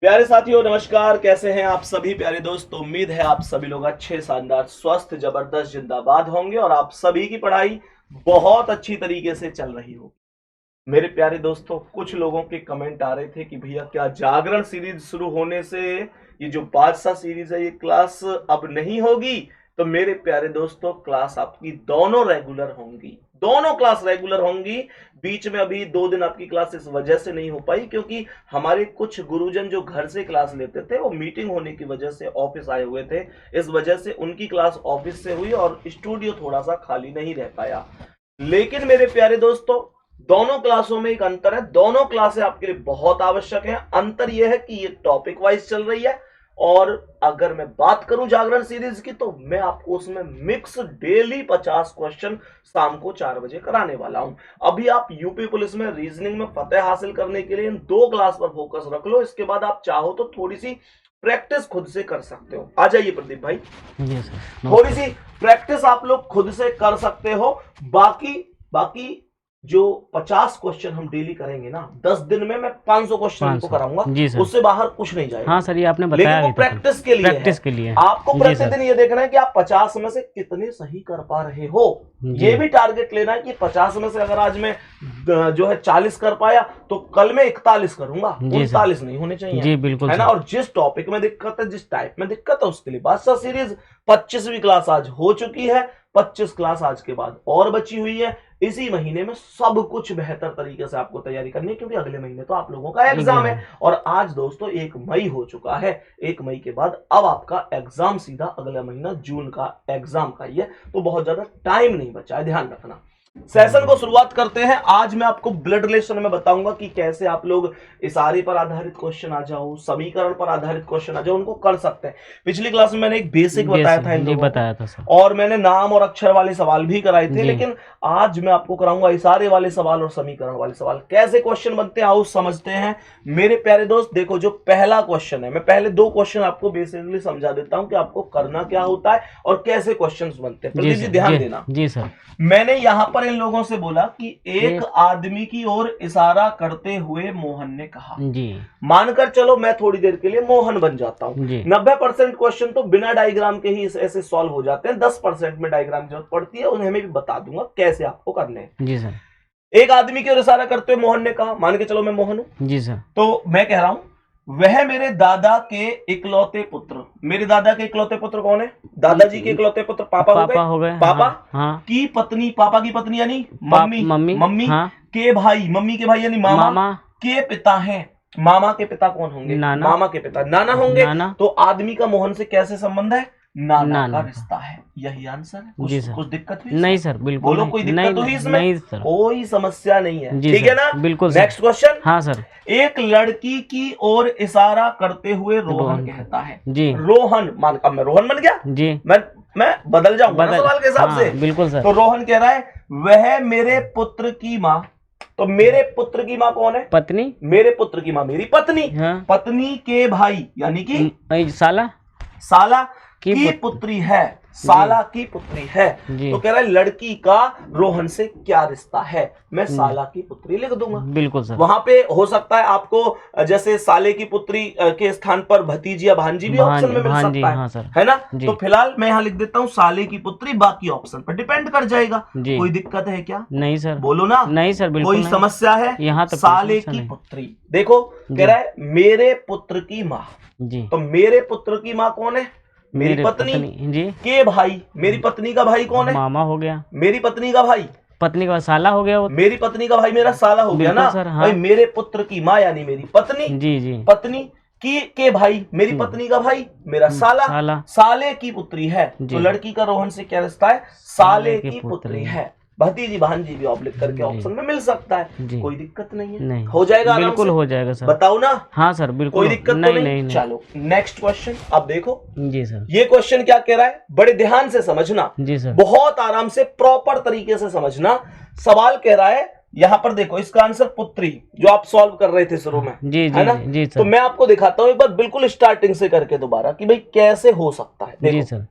प्यारे साथियों नमस्कार। कैसे हैं आप सभी प्यारे दोस्त। उम्मीद है आप सभी लोग अच्छे, शानदार, स्वस्थ, जबरदस्त, जिंदाबाद होंगे और आप सभी की पढ़ाई बहुत अच्छी तरीके से चल रही हो। मेरे प्यारे दोस्तों, कुछ लोगों के कमेंट आ रहे थे कि भैया क्या जागरण सीरीज शुरू होने से ये जो बादशाह सीरीज है ये क्लास अब नहीं होगी। तो मेरे प्यारे दोस्तों, क्लास आपकी दोनों रेगुलर होंगी, दोनों क्लास रेगुलर होंगी। बीच में अभी 2 दिन आपकी क्लास इस वजह से नहीं हो पाई क्योंकि हमारे कुछ गुरुजन जो घर से क्लास लेते थे वो मीटिंग होने की वजह से ऑफिस आए हुए थे। इस वजह से उनकी क्लास ऑफिस से हुई और स्टूडियो थोड़ा सा खाली नहीं रह पाया। लेकिन मेरे प्यारे दोस्तों, दोनों क्लासों में एक अंतर है। दोनों क्लासें आपके लिए बहुत आवश्यक हैं। अंतर यह है कि ये टॉपिक वाइज चल रही है और अगर मैं बात करूं जागरण सीरीज की तो मैं आपको उसमें मिक्स डेली 50 क्वेश्चन शाम को 4 बजे कराने वाला हूं। अभी आप यूपी पुलिस में रीजनिंग में फतेह हासिल करने के लिए इन 2 क्लास पर फोकस रख लो। इसके बाद आप चाहो तो थोड़ी सी प्रैक्टिस खुद से कर सकते हो। आ जाइए प्रदीप भाई। जी सर। थोड़ी सी प्रैक्टिस आप लोग खुद से कर सकते हो। बाकी बाकी जो 50 क्वेश्चन हम डेली करेंगे ना, 10 दिन में मैं 500 क्वेश्चन इनको 500 कराऊंगा। जी सर। उससे बाहर कुछ नहीं जाएगा। हाँ सर, ये आपने लेकिन बताया वो भी था प्रैक्टिस के लिए है। प्रैक्टिस के लिए। आपको जी प्रतिदिन सर। ये देखना है कि आप 50 में से कितने सही कर पा रहे हो। जी। ये भी टारगेट लेना है कि 50 में से अगर आज मैं जो है 40 कर पाया तो कल मैं 41 करूंगा, जी सर। 39 नहीं होने चाहिए। जी बिल्कुल है ना। सर। और जिस टॉपिक में दिक्कत है, जिस टाइप में दिक्कत है, उसके लिए बादशाह सीरीज 25वीं क्लास आज हो चुकी है। 25 क्लास आज के बाद और बची हुई है। इसी महीने में सब कुछ बेहतर तरीके से आपको तैयारी करनी है क्योंकि अगले महीने तो आप लोगों का एग्जाम है। और आज दोस्तों 1 मई हो चुका है। 1 मई के बाद अब आपका एग्जाम सीधा अगला महीना जून का एग्जाम का ही है। तो बहुत ज्यादा टाइम नहीं बचा है, ध्यान रखना। सेशन को शुरुआत करते हैं। आज मैं आपको ब्लड रिलेशन में बताऊंगा कि कैसे आप लोग इशारे पर आधारित क्वेश्चन आ जाओ, समीकरण पर आधारित क्वेश्चन आ जाओ, उनको कर सकते हैं। पिछली क्लास में मैंने एक बेसिक बताया था इन जी लोगों बताया था सर। और मैंने नाम और अक्षर वाले सवाल भी कराए थे। जी। लेकिन आज मैं आपको कराऊंगा इशारे वाले सवाल और समीकरण वाले सवाल। कैसे क्वेश्चन बनते हैं आओ समझते हैं। मेरे प्यारे दोस्त देखो, जो पहला क्वेश्चन है, मैं पहले 2 क्वेश्चन आपको बेसिकली समझा देता हूं कि आपको करना क्या होता है और कैसे क्वेश्चन बनते हैं। प्रदीप जी ध्यान देना। जी सर। मैंने यहां पर इन लोगों से बोला कि एक आदमी की ओर इशारा करते हुए मोहन ने कहा। जी। मानकर चलो मैं थोड़ी देर के लिए मोहन बन जाता हूं। 90% क्वेश्चन तो बिना डायग्राम के ही ऐसे सॉल्व हो जाते हैं। 10% में डायग्राम जरूरत पड़ती है, उन्हें मैं भी बता दूंगा कैसे आपको करने हैं। जी सर। एक आदमी की ओर इशारा करते हुए मोहन ने कहा, मान के चलो मैं मोहन हूं। जी सर। तो मैं कह रहा हूं वह मेरे दादा के इकलौते पुत्र। मेरे दादा के इकलौते पुत्र कौन है? दादाजी के इकलौते पुत्र पापा हो गए। पापा की पत्नी, पापा की पत्नी यानी मम्मी। मम्मी के भाई, मम्मी के भाई यानी मामा के पिता हैं। मामा के पिता कौन होंगे? मामा के पिता नाना होंगे। तो आदमी का मोहन से कैसे संबंध है? नाना का रिश्ता है। यही आंसर है। कुछ दिक्कत हुई? नहीं सर, बिल्कुल बोलो कोई दिक्कत हुई इसमें? नहीं सर, कोई समस्या नहीं है। ठीक है ना? बिल्कुल। Next question. हाँ सर। एक लड़की की ओर इशारा करते हुए रोहन कहता है। जी। रोहन मान, अब मैं रोहन बन गया। जी। मैं बदल जाऊंगा सवाल के हिसाब से। बिल्कुल सर। तो रोहन कह रहा है वह मेरे पुत्र की माँ। तो मेरे पुत्र की माँ कौन है? पत्नी। मेरे पुत्र की माँ मेरी पत्नी। पत्नी के भाई यानी कि साला की पुत्री है। साला की पुत्री है। तो कह रहा है लड़की का रोहन से क्या रिश्ता है? मैं साला की पुत्री लिख दूंगा। बिल्कुल सर। वहां पे हो सकता है आपको जैसे साले की पुत्री के स्थान पर भतीजी या भांजी भी ऑप्शन में मिल सकता है। हाँ सर। है ना? तो फिलहाल मैं यहाँ लिख देता हूँ साले की पुत्री, बाकी ऑप्शन पर डिपेंड कर जाएगा। कोई दिक्कत है क्या? नहीं सर। बोलो ना। नहीं सर, बिल्कुल कोई समस्या है? यहाँ तो साले की पुत्री। देखो कह रहा है मेरे पुत्र की माँ। तो मेरे पुत्र की माँ कौन है? मेरी पत्नी जी। के भाई, मेरी पत्नी का भाई कौन है? मामा हो गया। मेरी पत्नी का भाई, पत्नी का साला हो गया। मेरी पत्नी का भाई मेरा साला हो गया ना सर। हाँ। भाई मेरे पुत्र की माँ यानी मेरी पत्नी। जी। पत्नी की के भाई, मेरी पत्नी का भाई मेरा साला। साले की पुत्री है। तो लड़की का रोहन से क्या रिश्ता है? साले की पुत्री है। भतीजी भांजी भी ऑब्लिक करके ऑप्शन में मिल सकता है। कोई दिक्कत नहीं है। नहीं। हो जाएगा, बिल्कुल हो जाएगा सर। बताओ ना। हाँ सर बिल्कुल। कोई दिक्कत तो नहीं। चलो नेक्स्ट क्वेश्चन अब देखो। जी सर। ये क्वेश्चन क्या कह रहा है? बड़े ध्यान से समझना। जी सर। बहुत आराम से प्रॉपर तरीके से समझना। सवाल कह रहा है यहाँ पर देखो, इसका आंसर पुत्री जो आप सॉल्व कर रहे थे शुरू में। जी है ना? जी सर। तो मैं आपको दिखाता हूँ एक बार बिल्कुल स्टार्टिंग से करके दोबारा कि भाई कैसे हो सकता है। देखो जी सर।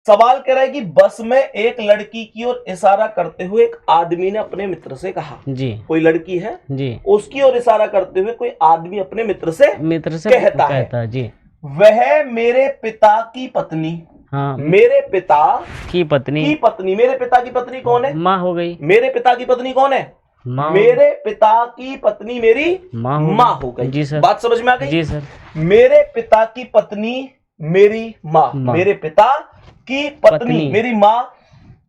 सवाल कह रहा है कि बस में एक लड़की की ओर इशारा करते हुए एक आदमी ने अपने मित्र से कहा। जी। कोई लड़की है जी, उसकी ओर इशारा करते हुए कोई आदमी अपने मित्र से कहता है जी, वह मेरे पिता की पत्नी। हाँ, मेरे पिता की पत्नी मेरे पिता की पत्नी कौन है? माँ हो गई। मेरे पिता की पत्नी कौन है? मेरे पिता की पत्नी मेरी माँ हो गई। जी सर। बात समझ में आ गई? जी सर। मेरे पिता की पत्नी मेरी माँ, मेरे पिता की पत्नी मेरी माँ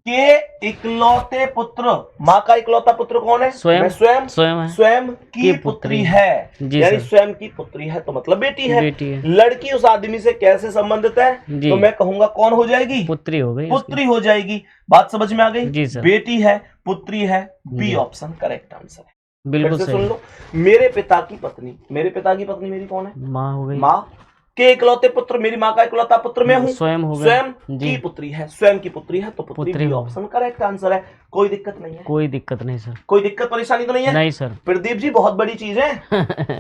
के इकलौते पुत्र, माँ का इकलौता पुत्र कौन है? स्वयं की पुत्री है, यानी स्वयं की पुत्री है तो मतलब बेटी है। लड़की उस आदमी से कैसे संबंधित है? तो मैं कहूंगा कौन हो जाएगी? पुत्री हो गई, पुत्री हो जाएगी। बात समझ में आ गई? बेटी है, पुत्री है, बी ऑप्शन करेक्ट आंसर है। बिल्कुल सुन लो, मेरे पिता की पत्नी, मेरे पिता की पत्नी मेरी कौन है? माँ हो गई। माँ के इकलौते पुत्र, मेरी माँ का इकलौता पुत्र मैं हूँ, स्वयं की पुत्री है, स्वयं की पुत्री है तो पुत्री ऑप्शन करेक्ट आंसर है। कोई दिक्कत नहीं है? कोई दिक्कत नहीं सर। कोई दिक्कत परेशानी तो नहीं है? नहीं सर। प्रदीप जी बहुत बड़ी चीज है।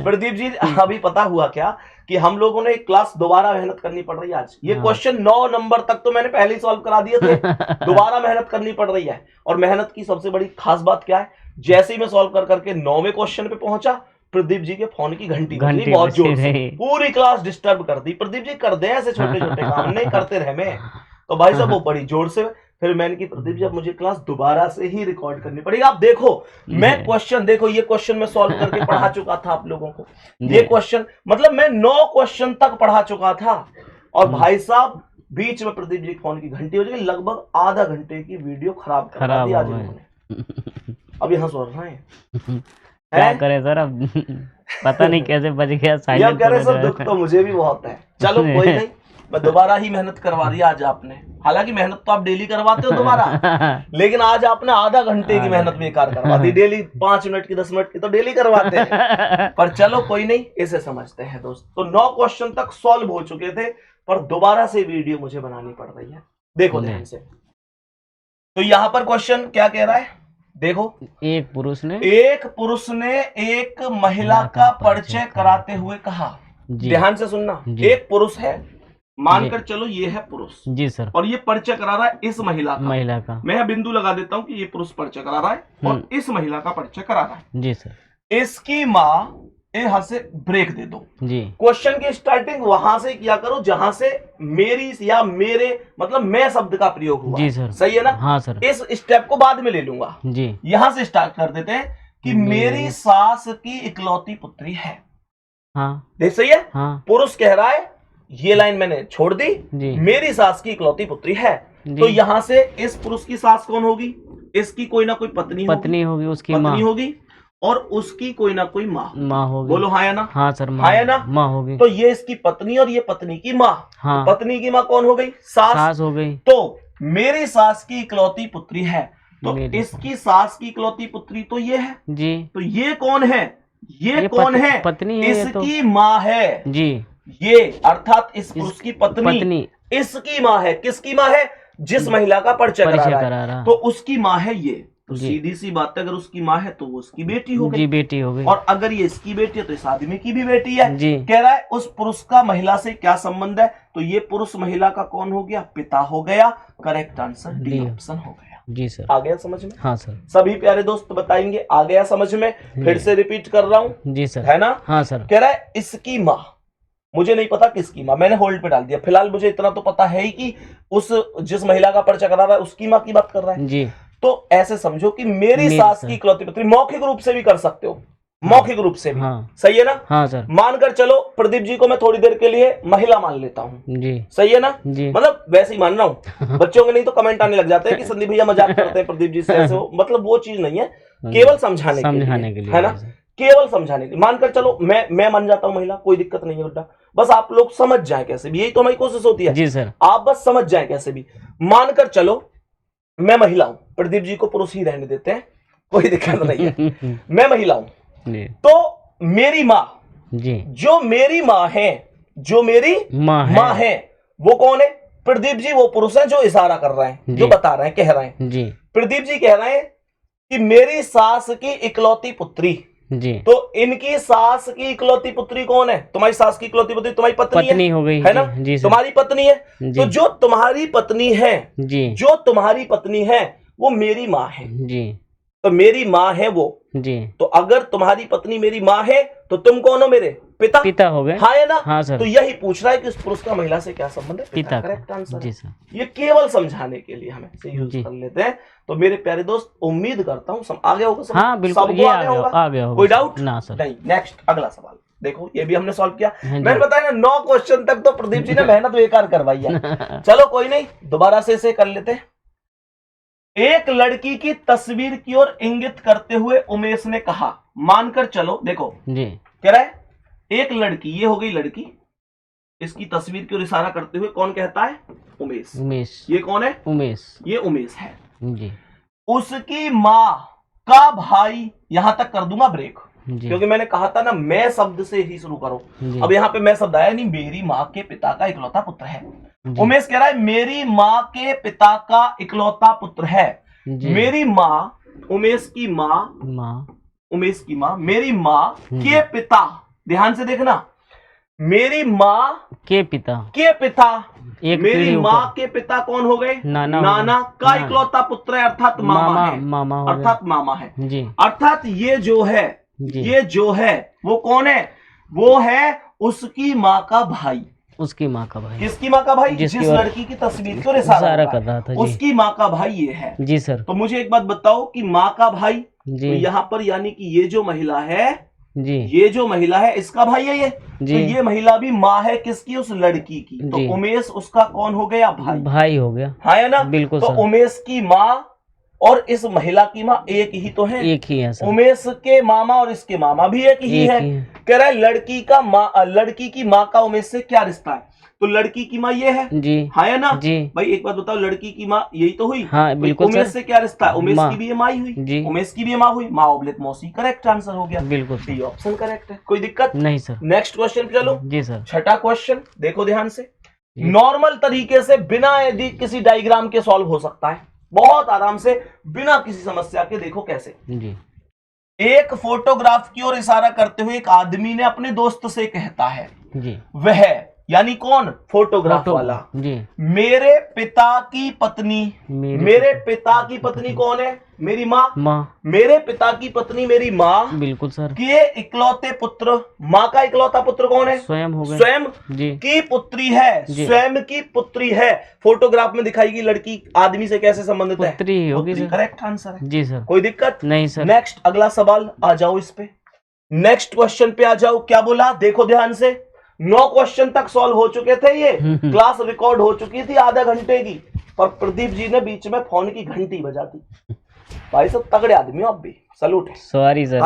प्रदीप जी अभी पता हुआ क्या कि हम लोगों ने एक क्लास दोबारा मेहनत करनी पड़ रही है आज। ये क्वेश्चन 9 नंबर तक तो मैंने पहले ही सॉल्व करा दिए थे, दोबारा मेहनत करनी पड़ रही है। और मेहनत की सबसे बड़ी खास बात क्या है, जैसे ही मैं सॉल्व कर करके 9वें क्वेश्चन पे पहुंचा, प्रदीप जी के फोन की घंटी बहुत जोर से, पूरी क्लास डिस्टर्ब कर दी। प्रदीप जी कर दे ऐसे छोटे छोटे काम, नहीं करते रहे मैं तो भाई साहब वो बड़ी जोर से। फिर मैंने की प्रदीप जी अब मुझे क्लास दोबारा से ही रिकॉर्ड करनी पड़ेगी। आप देखो मैं क्वेश्चन, देखो ये क्वेश्चन मैं सॉल्व करके पढ़ा चुका था आप लोगों को। ये क्वेश्चन मतलब मैं 9 क्वेश्चन तक पढ़ा चुका था और भाई साहब बीच में प्रदीप जी फोन की घंटी हो जाएगी। लगभग आधा घंटे की वीडियो खराब करा दी आज इन्होंने। अब यहाँ सुन रहे हैं क्या करे सर, अब पता नहीं कैसे बच गया साइलेंट। कह रहे सर दुख तो मुझे भी बहुत है। चलो कोई नहीं, मैं दोबारा ही मेहनत करवा दी आज आपने। हालांकि मेहनत तो आप डेली करवाते हो दोबारा, लेकिन आज आपने आधा घंटे की मेहनत बेकार करवा दी। डेली 5 मिनट की 10 मिनट की तो डेली करवाते हैं, पर चलो कोई नहीं, इसे समझते हैं दोस्त। तो 9 क्वेश्चन तक सॉल्व हो चुके थे पर दोबारा से वीडियो मुझे बनानी पड़ रही है। देखो ध्यान से, तो यहाँ पर क्वेश्चन क्या कह रहा है देखो, एक पुरुष ने एक महिला का परिचय कराते हुए कहा। ध्यान से सुनना, एक पुरुष है, मानकर चलो ये है पुरुष जी सर, और ये परिचय करा रहा है इस महिला का। मैं बिंदु लगा देता हूँ कि ये पुरुष परिचय करा रहा है और इस महिला का परिचय करा रहा है जी सर। इसकी माँ, यहां से ब्रेक दे दो जी। क्वेश्चन की स्टार्टिंग वहां से किया करो जहां से मेरी या मेरे मतलब मैं शब्द का प्रयोग हुआ जी सर। सही है ना? हाँ सर। इस स्टेप को बाद में ले लूंगा जी। यहां से स्टार्ट कर देते हैं कि मेरी सास की इकलौती पुत्री है। हाँ देख सही है। हाँ। पुरुष कह रहा है, ये लाइन मैंने छोड़ दी जी, मेरी सास की इकलौती पुत्री है। तो यहां से इस पुरुष की सास कौन होगी? इसकी कोई ना कोई पत्नी होगी, उसकी पत्नी होगी और उसकी कोई ना कोई माँ होगी। बोलो हाँ या ना? हाँ सर, हाँ या ना? माँ होगी। तो ये इसकी पत्नी और ये पत्नी की माँ। हाँ। तो पत्नी की माँ कौन हो गई? सास हो गई। तो मेरी सास की इकलौती पुत्री है, तो इसकी सास की इकलौती पुत्री तो ये है जी। तो ये कौन है? ये कौन है? पत्नी है, इसकी माँ है जी। ये अर्थात इस पुरुष की पत्नी इसकी माँ है। किसकी माँ है? जिस महिला का परिचय करा रहा है तो उसकी माँ है ये। तो सीधी सी बात है, अगर उसकी माँ है तो वो उसकी बेटी हो गई जी, बेटी हो गई। और अगर ये इसकी बेटी है तो इस आदमी की भी बेटी है जी। कह रहा है उस पुरुष का महिला से क्या संबंध है? तो ये पुरुष महिला का कौन हो गया? पिता हो गया। करेक्ट आंसर डी ऑप्शन हो गया जी सर। आ गया समझ में? हाँ सर। सभी प्यारे दोस्त बताएंगे आ गया समझ में? फिर से रिपीट कर रहा हूँ जी सर, है ना? हाँ सर। कह रहा है इसकी माँ, मुझे नहीं पता किसकी माँ, मैंने होल्ड पे डाल दिया। फिलहाल मुझे इतना तो पता है ही कि उस जिस महिला का परिचय करा रहा है उसकी माँ की बात कर रहा है जी। तो ऐसे समझो कि मेरी सास की इकलौती पुत्री, मौखिक रूप से भी कर सकते हो, मौखिक रूप से भी। हाँ। सही है ना? हाँ सर। मानकर चलो प्रदीप जी को मैं थोड़ी देर के लिए महिला मान लेता हूँ जी। सही है ना जी? मतलब वैसे ही मान रहा हूँ, बच्चों के नहीं तो कमेंट आने लग जाते हैं कि संदीप भैया मजाक करते हैं प्रदीप जी से ऐसे हो। मतलब वो चीज नहीं है, केवल समझाने के लिए है ना, केवल समझाने के लिए। मानकर चलो मैं मान जाता हूँ महिला, कोई दिक्कत नहीं है बेटा, बस आप लोग समझ जाए कैसे भी, यही तो हमारी कोशिश होती है जी सर। आप बस समझ जाए कैसे भी। मानकर चलो मैं महिला हूं, प्रदीप जी को पुरुष ही रहने देते हैं, कोई दिक्कत नहीं है। मैं महिला हूं तो मेरी माँ जी, जो मेरी माँ है, जो मेरी माँ है वो कौन है? प्रदीप जी वो पुरुष है जो इशारा कर रहे हैं, जो बता रहे हैं, कह रहे हैं जी। प्रदीप जी कह रहे हैं कि मेरी सास की इकलौती पुत्री, जी। तो इनकी सास की इकलौती पुत्री कौन है? तुम्हारी सास की इकलौती पुत्री तुम्हारी पत्नी हो गई है ना? जी सर। तुम्हारी पत्नी है। जी। तो जो तुम्हारी पत्नी है जी। जो तुम्हारी पत्नी है वो मेरी माँ है जी। तो मेरी माँ है वो। जी। तो अगर तुम्हारी पत्नी मेरी माँ है तो तुम कौन हो? मेरे पिता हो गए। हाँ है ना? हाँ सर। तो यही पूछ रहा है कि उस पुरुष का महिला से क्या संबंध है? पिता। करेक्ट आंसर जी है। सर। ये केवल समझाने के लिए हम इसे यूज कर लेते हैं। तो मेरे प्यारे दोस्त, उम्मीद करता हूँ आ गया होगा। हाँ बिल्कुल, सबको आ गया होगा। कोई डाउट ना सर? नहीं। नेक्स्ट अगला सवाल देखो, ये भी हमने सॉल्व किया। मैंने बताया ना 9 क्वेश्चन तक तो प्रदीप जी ने मेहनत बेकार करवाई है। चलो कोई नहीं, दोबारा से इसे कर लेते हैं। एक लड़की की तस्वीर की ओर इंगित करते हुए उमेश ने कहा, मानकर चलो। देखो जी, कह रहा है एक लड़की, ये हो गई लड़की, इसकी तस्वीर की ओर इशारा करते हुए कौन कहता है? उमेश। उमेश। ये कौन है? उमेश। ये उमेश है जी। उसकी माँ का भाई, यहां तक कर दूंगा ब्रेक, क्योंकि मैंने कहा था ना मैं शब्द से ही शुरू करो। अब यहाँ पे मैं शब्द आया नहीं। मेरी माँ के पिता का इकलौता पुत्र है। उमेश कह रहा है मेरी माँ के पिता का इकलौता पुत्र है। मेरी माँ, उमेश की माँ, उमेश की माँ, मेरी माँ के पिता, ध्यान से देखना, मेरी माँ के पिता मेरी माँ के पिता कौन हो गए? नाना का इकलौता पुत्र है, अर्थात मामा है। अर्थात मामा है। अर्थात ये जो है वो कौन है? वो है उसकी माँ का भाई। उसकी माँ का भाई। किसकी माँ का भाई? जिस लड़की की तस्वीर को इशारा कर रहा था, उसकी माँ का भाई ये है। जी सर। तो मुझे एक बात बताओ कि माँ का भाई, तो यहाँ पर यानी कि ये जो महिला है जी, ये जो महिला है इसका भाई है ये जी। तो ये महिला भी माँ है किसकी? उस लड़की की। तो उमेश उसका कौन हो गया? भाई हो गया। हाँ है ना? बिल्कुल। तो उमेश की माँ और इस महिला की माँ एक ही तो है। एक ही है सर। उमेश के मामा और इसके मामा भी एक ही है। कह रहा है लड़की की माँ का उमेश से क्या रिश्ता है? तो लड़की की माँ ये है जी। हाँ है ना जी। भाई एक बात बताओ, लड़की की माँ यही तो हुई। हाँ बिल्कुल। उमेश से क्या रिश्ता है? उमेश की भी ये माँ हुई जी। उमेश की भी ये माँ हुई। माँ ऑब्लिक मौसी। करेक्ट आंसर हो गया। बिल्कुल, डी ऑप्शन करेक्ट है। कोई दिक्कत नहीं सर। नेक्स्ट क्वेश्चन पे चलो जी सर। छठा क्वेश्चन देखो ध्यान से। नॉर्मल तरीके से बिना यदि किसी डायग्राम के सॉल्व हो सकता है, बहुत आराम से, बिना किसी समस्या के। देखो कैसे जी। एक फोटोग्राफ की ओर इशारा करते हुए एक आदमी ने अपने दोस्त से कहता है जी, वह यानी कौन? फोटोग्राफ वाला जी। मेरे पिता की पत्नी, मेरे पिता की पत्नी कौन है? मेरी माँ। मेरे पिता की पत्नी मेरी माँ। बिल्कुल सर। के इकलौते पुत्र, माँ का इकलौता पुत्र कौन है? स्वयं हो गए। स्वयं जी। की पुत्री है, स्वयं की पुत्री है। फोटोग्राफ में दिखाई गई लड़की आदमी से कैसे संबंधित है? पुत्री होगी सर। करेक्ट आंसर है जी सर। कोई दिक्कत नहीं सर। नेक्स्ट अगला सवाल आ जाओ इस पे। नेक्स्ट क्वेश्चन पे आ जाओ। क्या बोला देखो ध्यान से। 9 क्वेश्चन तक सॉल्व हो चुके थे। ये क्लास रिकॉर्ड हो चुकी थी आधा घंटे की, पर प्रदीप जी ने बीच में फोन की घंटी बजा दी। भाई सब तगड़े आदमी हो आप भी, सलूट है। Sorry sir,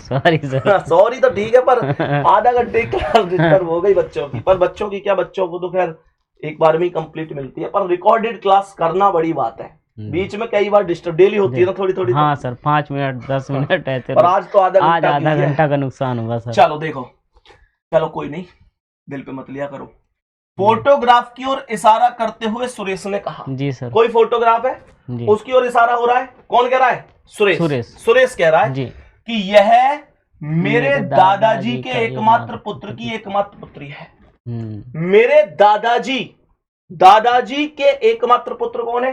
sorry sir. Sorry तो ठीक है, पर आधा घंटे की क्लास डिस्टर्ब हो गई बच्चों की। पर बच्चों की क्या, बच्चों को तो खैर एक बार में कंप्लीट मिलती है, पर रिकॉर्डेड क्लास करना बड़ी बात है। बीच में कई बार डिस्टर्ब डेली होती है ना, थोड़ी थोड़ी। हाँ सर, 5 मिनट 10 मिनट ऐसे। और आज तो आधा घंटा का नुकसान हुआ सर। चलो देखो, चलो कोई नहीं, दिल पे मत लिया करो। फोटोग्राफ की ओर इशारा करते हुए सुरेश ने कहा जी सर। कोई फोटोग्राफ है जी, उसकी ओर इशारा हो रहा है। कौन कह रहा है? सुरेश कह रहा है जी कि यह मेरे दादाजी के एकमात्र पुत्र की एकमात्र पुत्री है। मेरे दादाजी के एकमात्र पुत्र कौन है?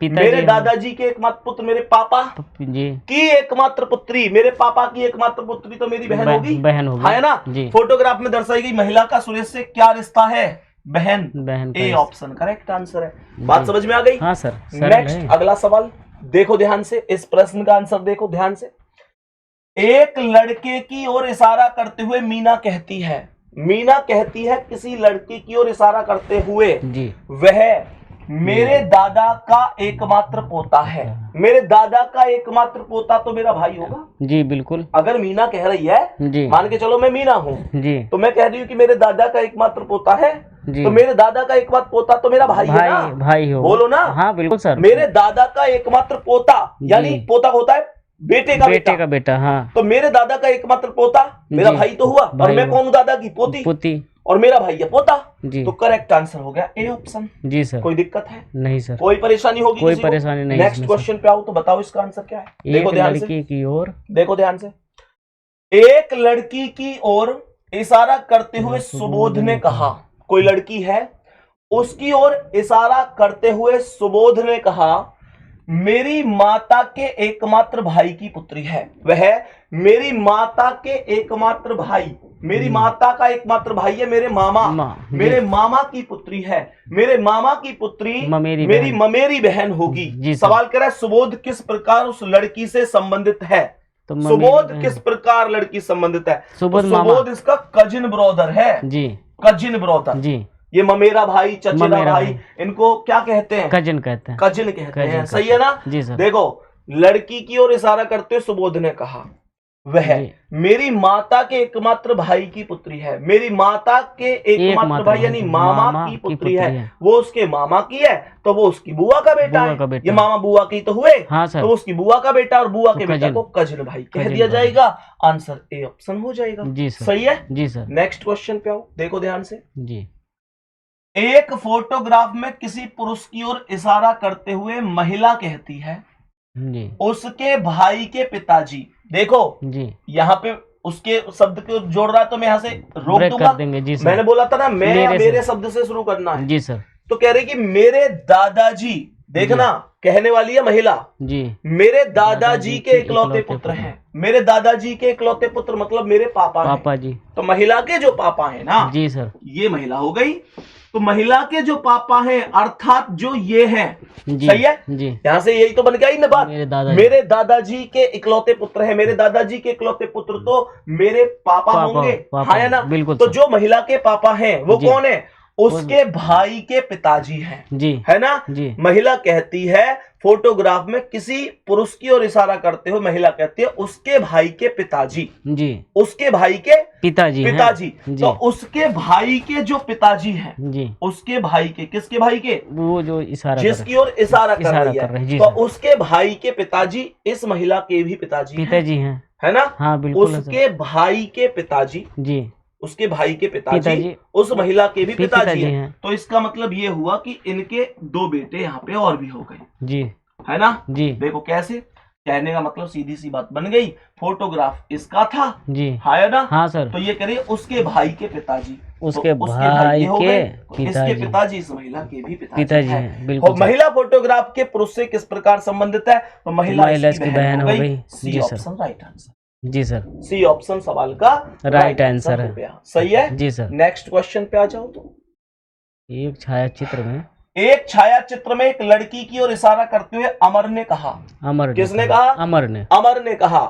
मेरे दादाजी के एकमात्र पुत्र मेरे पापा जी की एकमात्र पुत्री, मेरे पापा की एकमात्र पुत्री तो मेरी बहन होगी। है ना? फोटोग्राफ में दर्शाई गई महिला का सुरेश से क्या रिश्ता है? बहन। ए ऑप्शन करेक्ट आंसर है। बात समझ में आ गई? हाँ सर। नेक्स्ट अगला सवाल देखो ध्यान से। इस प्रश्न का आंसर देखो ध्यान से। एक लड़के की ओर इशारा करते हुए मीना कहती है किसी लड़के की ओर इशारा करते हुए जी, वह मेरे दादा का एकमात्र पोता है। मेरे दादा का एकमात्र पोता तो मेरा भाई होगा जी। बिल्कुल। अगर मीना कह रही है जी, मान के चलो मैं मीना हूँ जी, तो मैं कह रही हूँ कि मेरे दादा का एकमात्र पोता है जी, तो मेरे दादा का एकमात्र पोता तो मेरा भाई है ना? भाई हो। बोलो ना। हाँ बिल्कुल सर। मेरे दादा का एकमात्र पोता, यानी पोता होता है बेटे का बेटा। हाँ, तो मेरे दादा का एकमात्र पोता मेरा भाई तो हुआ, और मैं कौन हूँ? दादा की पोती, और मेरा भाई है पोता जी। तो करेक्ट आंसर हो गया ए ऑप्शन जी सर। कोई दिक्कत है? नहीं सर। कोई परेशानी होगी? कोई परेशानी नहीं। नेक्स्ट क्वेश्चन पे आओ तो बताओ इसका आंसर क्या है। देखो ध्यान से, लड़की की ओर देखो ध्यान से। एक लड़की की ओर इशारा करते हुए सुबोध ने कहा, कोई लड़की है, उसकी ओर इशारा करते हुए सुबोध ने कहा, मेरी माता के एकमात्र भाई की पुत्री है। वह मेरी माता के एकमात्र भाई, मेरी माता का एकमात्र भाई है, मेरे मामा, मेरे मामा की पुत्री है। मेरे मामा की पुत्री मेरी ममेरी बहन होगी। सवाल कर रहा है सुबोध किस प्रकार उस लड़की से संबंधित है। तो सुबोध किस प्रकार लड़की संबंधित है? सुबोध इसका कजिन ब्रदर है जी, कजिन ब्रदर जी। ये ममेरा भाई, चचेरा भाई, इनको क्या कहते हैं? कजिन कहते हैं, कजिन कहते हैं। सही है ना जी सर। देखो लड़की की ओर इशारा करते सुबोध ने कहा, वह मेरी माता के एकमात्र भाई की पुत्री है। मेरी माता के एकमात्र भाई यानी मामा की पुत्री है। वो उसके मामा की है तो वो उसकी बुआ का बेटा है। ये मामा बुआ की तो हुए, हाँ तो उसकी बुआ का बेटा और बुआ के बेटा को कजिन भाई कह दिया जाएगा। आंसर ए ऑप्शन हो जाएगा जी सर। सही है जी सर। नेक्स्ट क्वेश्चन पे आओ, देखो ध्यान से जी। एक फोटोग्राफ में किसी पुरुष की ओर इशारा करते हुए महिला कहती है, जी। उसके भाई के पिताजी, देखो जी यहाँ पे उसके शब्द को जोड़ रहा है तो मैं यहाँ से रोक दूंगा। मैंने बोला था ना मेरे शब्द से शुरू करना है जी सर। तो कह रहे कि मेरे दादाजी, देखना कहने वाली है महिला जी, मेरे दादाजी के इकलौते पुत्र हैं। मेरे दादाजी के इकलौते पुत्र मतलब मेरे पापा जी। तो महिला के जो पापा है ना जी सर, ये महिला हो गई। तो महिला के जो पापा हैं अर्थात जो ये हैं, सही है जी। यहाँ से यही तो बन गया ही ना बात, मेरे दादाजी के इकलौते पुत्र है। मेरे दादाजी के इकलौते पुत्र तो मेरे पापा होंगे, हाँ या ना? बिल्कुल। तो जो महिला के पापा हैं वो कौन है? उसके भाई के पिताजी हैं जी, है ना जी। महिला कहती है फोटोग्राफ में किसी पुरुष की ओर इशारा करते हुए महिला कहती है उसके भाई के पिताजी जी, उसके भाई के पिताजी तो उसके भाई के जो पिताजी हैं जी, उसके भाई के, किसके भाई के? वो जो इशारा जिसकी ओर इशारा कर रही है, तो उसके भाई के पिताजी इस महिला के भी पिताजी हैं, है ना? हाँ बिल्कुल। उसके भाई के पिताजी जी, उसके भाई के पिताजी उस महिला के भी पिताजी हैं। तो इसका मतलब ये हुआ कि इनके दो बेटे यहाँ पे और भी हो गए जी, है ना जी। देखो कैसे, कहने का मतलब सीधी सी बात बन गई, फोटोग्राफ इसका था जी, है ना? हाँ सर। तो ये करिए उसके भाई के पिताजी, उसके भाई के इसके पिताजी इस महिला के भी पिताजी हैं। बिल्कुल। महिला फोटोग्राफ के पुरुष से किस प्रकार संबंधित है? तो महिला इसकी बहन हो गई। सी ऑप्शन राइट आंसर जी सर। सी ऑप्शन सवाल का राइट आंसर है। सही है जी सर। नेक्स्ट क्वेश्चन पे आ जाओ। तो एक छायाचित्र में एक लड़की की ओर इशारा करते हुए अमर ने कहा, किसने कहा? अमर ने कहा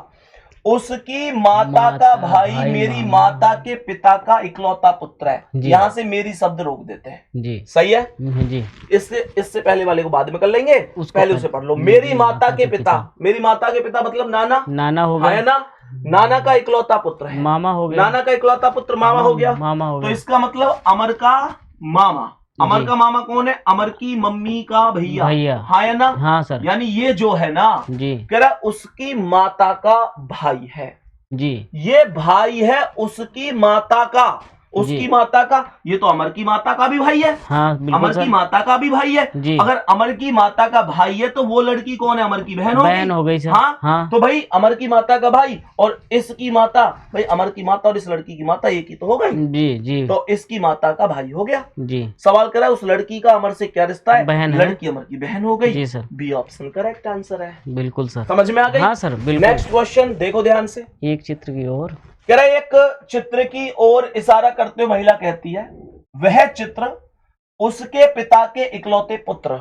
उसकी माता का भाई मेरी माता के पिता का इकलौता पुत्र है। यहाँ से मेरी शब्द रोक देते हैं जी, सही है जी। इससे पहले वाले को बाद में कर लेंगे, पहले उसे पढ़ लो। मेरी माता के पिता, मेरी माता के पिता मतलब नाना हो गया, है ना? नाना का इकलौता पुत्र है, मामा हो गया। नाना का इकलौता पुत्र मामा हो गया, तो इसका मतलब अमर का मामा। अमर का मामा कौन है? अमर की मम्मी का भैया, हाँ या ना? हाँ सर। यानी ये जो है ना जी, कह रहा उसकी माता का भाई है जी, ये भाई है उसकी माता का, उसकी माता का। ये तो अमर की माता का भी भाई है, हाँ, अमर की माता का भी भाई है जी। अगर अमर की माता का भाई है तो वो लड़की कौन है? अमर की बहन हो गई सर। हाँ। तो भाई अमर की माता का भाई और इसकी माता, भाई अमर की माता और इस लड़की की माता एक ही तो हो गई जी। तो इसकी माता का भाई हो गया जी। सवाल करा उस लड़की का अमर से क्या रिश्ता है? बहन। लड़की अमर की बहन हो गई जी sir. B option correct answer है। बिल्कुल सर, समझ में आ गई? हाँ सर बिल्कुल। नेक्स्ट क्वेश्चन देखो ध्यान से। एक चित्र की ओर, कह रहा एक चित्र की ओर इशारा करते हुए महिला कहती है वह चित्र उसके पिता के इकलौते पुत्र।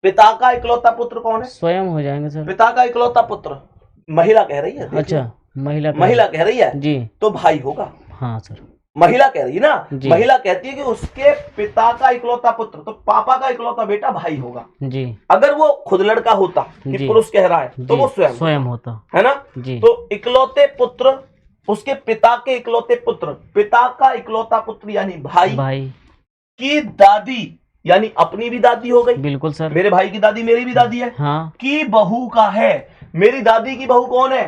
पिता का इकलौता पुत्र कौन है? स्वयं हो जाएंगे सर। पिता का इकलौता पुत्र महिला कह रही है। अच्छा, महिला कह रही है जी, तो भाई होगा। हाँ सर, महिला कह रही है ना, महिला कहती है कि उसके पिता का इकलौता पुत्र, तो पापा का इकलौता बेटा भाई होगा जी। अगर वो खुद लड़का होता कि पुरुष कह रहा है तो वो स्वयं होता, है ना जी। तो इकलौते पुत्र, उसके पिता के इकलौते पुत्र, पिता का इकलौता पुत्र यानी भाई की दादी यानी अपनी भी दादी हो गई। बिल्कुल सर। मेरे भाई की दादी मेरी भी दादी है। हाँ। की बहू का है, मेरी दादी की बहू कौन है?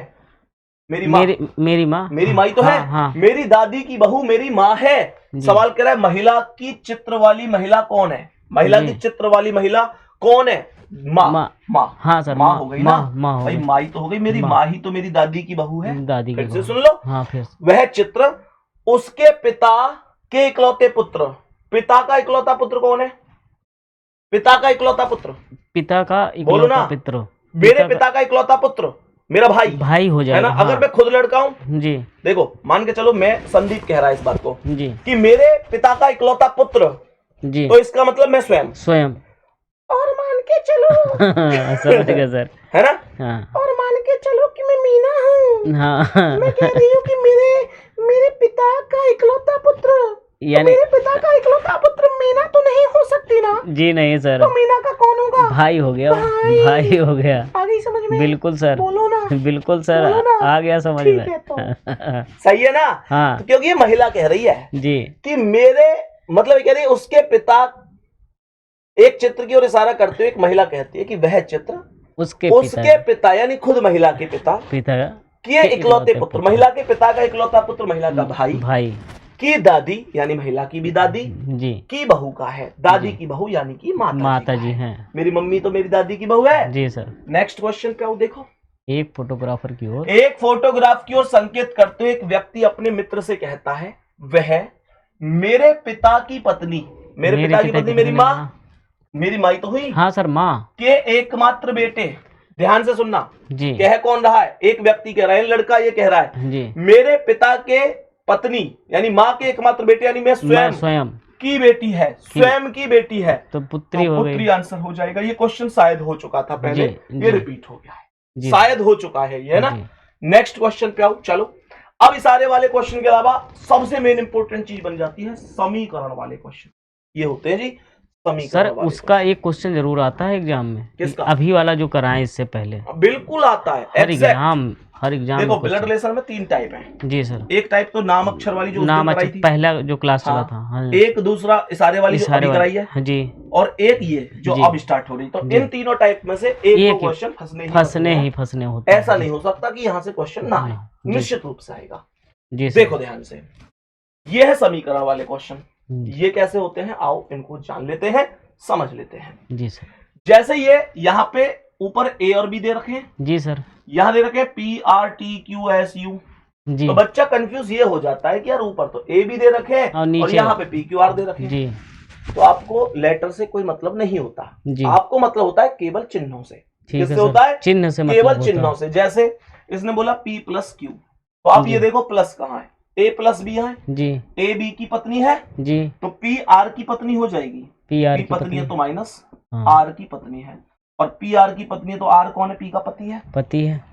मेरी माँ। मेरी माँ तो है। हाँ। मेरी दादी की बहू मेरी माँ है। सवाल कर रहा है महिला की चित्र वाली महिला कौन है? महिला की चित्र वाली महिला कौन है? माँ माँ। हाँ सर, माँ हो गई ना माँ भाई, माई तो हो गई मेरी माँ ही तो मेरी दादी की बहू है। दादी की फिर से सुन लो। हाँ फिर वह चित्र उसके पिता के इकलौते पुत्र। पिता का इकलौता पुत्र कौन है? पिता का इकलौता पुत्र, पिता का बोलो ना। इकलौता पुत्र, मेरे पिता का इकलौता पुत्र मेरा भाई, भाई हो है जाएगा। ना। हाँ। अगर मैं खुद लड़का हूं जी देखो, मान के चलो मैं संदीप कह रहा है इस बात को जी कि मेरे पिता का इकलौता पुत्र, जी, तो इसका मतलब मैं स्वयं। स्वयं और मान के चलो समझ गया सर, है ना। हाँ और मान के चलो कि मैं मीना हूँ, हाँ मैं कह रही हूँ कि मेरे पिता का इकलौता पुत्र, तो मेरे पिता का इकलौता पुत्र मीना तो नहीं हो सकती ना। जी नहीं सर, तो मीना का कौन होगा? भाई हो गया, भाई हो गया। आ गई समझ में? बिल्कुल सर, बोलो ना, बिल्कुल सर, बोलो ना। आ गया समझ ठीक में। है तो सही है ना। हाँ तो क्योंकि ये महिला कह रही है जी कि मेरे मतलब कह रही है उसके पिता, एक चित्र की ओर इशारा करते हुए एक महिला कहती है कि वह चित्र उसके पिता यानी खुद महिला के पिता के इकलौते पुत्र, महिला के पिता का इकलौता पुत्र महिला का भाई की दादी यानी महिला की भी दादी जी की बहू का है। दादी की बहू यानी कि माता जी है। मेरी मम्मी तो मेरी दादी की बहू है जी सर। नेक्स्ट क्वेश्चन पे आओ, देखो। एक फोटोग्राफर की ओर, एक फोटोग्राफ की ओर संकेत करते हुए एक व्यक्ति अपने मित्र से कहता है वह मेरे पिता की पत्नी, मेरे पिता की पत्नी मेरी माँ, मेरी माई तो हुई। हाँ सर, माँ के एकमात्र बेटे, ध्यान से सुनना जी, कह कौन रहा है? एक व्यक्ति कह रहा है, लड़का ये कह रहा है जी मेरे पिता के पत्नी यानी माँ के एकमात्र बेटे यानी मैं स्वयं की बेटी है, स्वयं की बेटी है, तो पुत्री हो गई। पुत्री आंसर हो जाएगा। ये क्वेश्चन शायद हो चुका था पहले, ये रिपीट हो गया है, शायद शायद हो चुका है ये, है ना। नेक्स्ट क्वेश्चन पे आओ। चलो अब इस सारे वाले क्वेश्चन के अलावा सबसे मेन इंपॉर्टेंट चीज बन जाती है समीकरण वाले क्वेश्चन। ये होते हैं जी सर, उसका एक क्वेश्चन जरूर आता है एग्जाम में। किसका? अभी वाला जो कराएं इससे पहले बिल्कुल आता है हर एग्जाम देखो ब्लड रिलेशन में 3 टाइप है जी सर। एक टाइप तो नाम अक्षर वाली जो नाम अक्षर पहला जो क्लास चला था। हाँ। एक दूसरा इशारे वाली जो अभी कराई है जी, और एक ये जो अब स्टार्ट हो रही। तो इन तीनों टाइप में से एक क्वेश्चन फंसने होते हैं। ऐसा नहीं हो सकता कि यहाँ से क्वेश्चन ना आए, निश्चित रूप से आएगा जी। देखो ध्यान से, ये है समीकरण वाले क्वेश्चन। ये कैसे होते हैं आओ इनको जान लेते हैं, समझ लेते हैं जी सर। जैसे ये यहाँ पे ऊपर ए और बी दे रखे हैं जी सर, यहाँ दे रखे PRTQSU जी। तो बच्चा कंफ्यूज ये हो जाता है कि यार ऊपर तो ए बी दे रखे हैं और यहाँ पे PQR दे रखे हैं जी। तो आपको लेटर से कोई मतलब नहीं होता जी। आपको मतलब होता है केवल चिन्हों से। किससे होता है? चिन्ह से, केवल चिन्हों से। जैसे इसने बोला P+Q, तो आप ये देखो प्लस कहाँ है, A+B है जी, A B की पत्नी है जी, तो PR की पत्नी हो जाएगी। PR की पत्नी है तो माइनस R की पत्नी है, और PR की पत्नी है तो R कौन है? P का पति है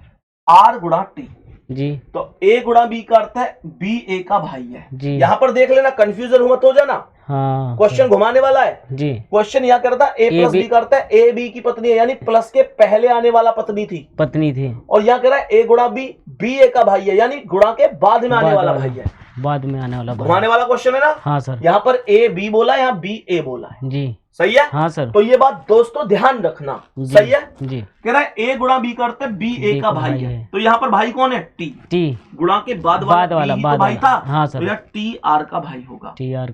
R गुणा T जी। तो A गुणा B का अर्थ है B A का भाई है जी। यहाँ पर देख लेना, कंफ्यूजन हुआ तो जाना, हाँ क्वेश्चन घुमाने वाला है जी। क्वेश्चन यहाँ करता है A+B का अर्थ है A B की पत्नी है, यानी प्लस के पहले आने वाला पत्नी थी और यहाँ कह रहा है A गुणा B B A का भाई है, यानी गुणा के बाद में आने वाला भाई है, बाद में आने वाला घुमाने वाला क्वेश्चन है ना। हाँ सर। यहाँ पर A B बोला, यहाँ B A बोला है जी, सही है। हाँ सर। तो ये बात दोस्तों ध्यान रखना, सही है जी। कह रहा है A गुणा B करते B A का भाई है, तो यहाँ पर भाई कौन है? T गुणा के बाद वाला तो भाई था। हाँ सर। तो यह TR का भाई होगा, TR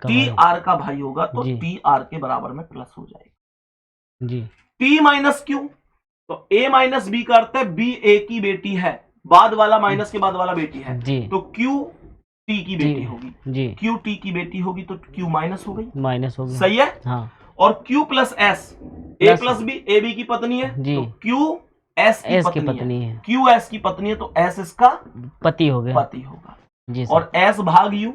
का भाई होगा तो TR के बराबर में प्लस हो जाएगा जी। T-Q, तो A माइनस B का अर्थ है B A की बेटी है, बाद वाला माइनस के बाद वाला बेटी है जी। तो Q T की बेटी होगी जी, Q T की बेटी होगी तो Q माइनस हो गई, सही है। हाँ। और Q plus S, A+B A B की पत्नी है जी, तो Q S की पत्नी है, Q S की पत्नी है तो S इसका पति होगा जी। और S भाग U,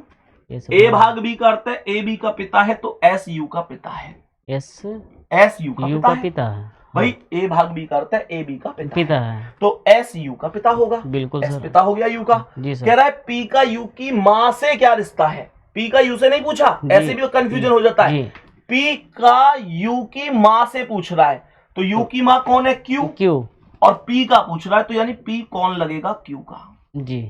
A भाग B का अर्थ है A B का पिता है तो S U का पिता है, S U का पिता है भाई। A भाग B का अर्थ है A B का पिता है तो S U का पिता होगा, बिल्कुल S पिता हो गया U का। कह रहा है P का U की माँ से क्या रिश्ता है? P का U से नहीं पूछा, ऐसे भी कंफ्यूजन हो जाता है। P का U की माँ से पूछ रहा है तो U की माँ कौन है? Q, और P का पूछ रहा है तो यानी P कौन लगेगा? Q का जी,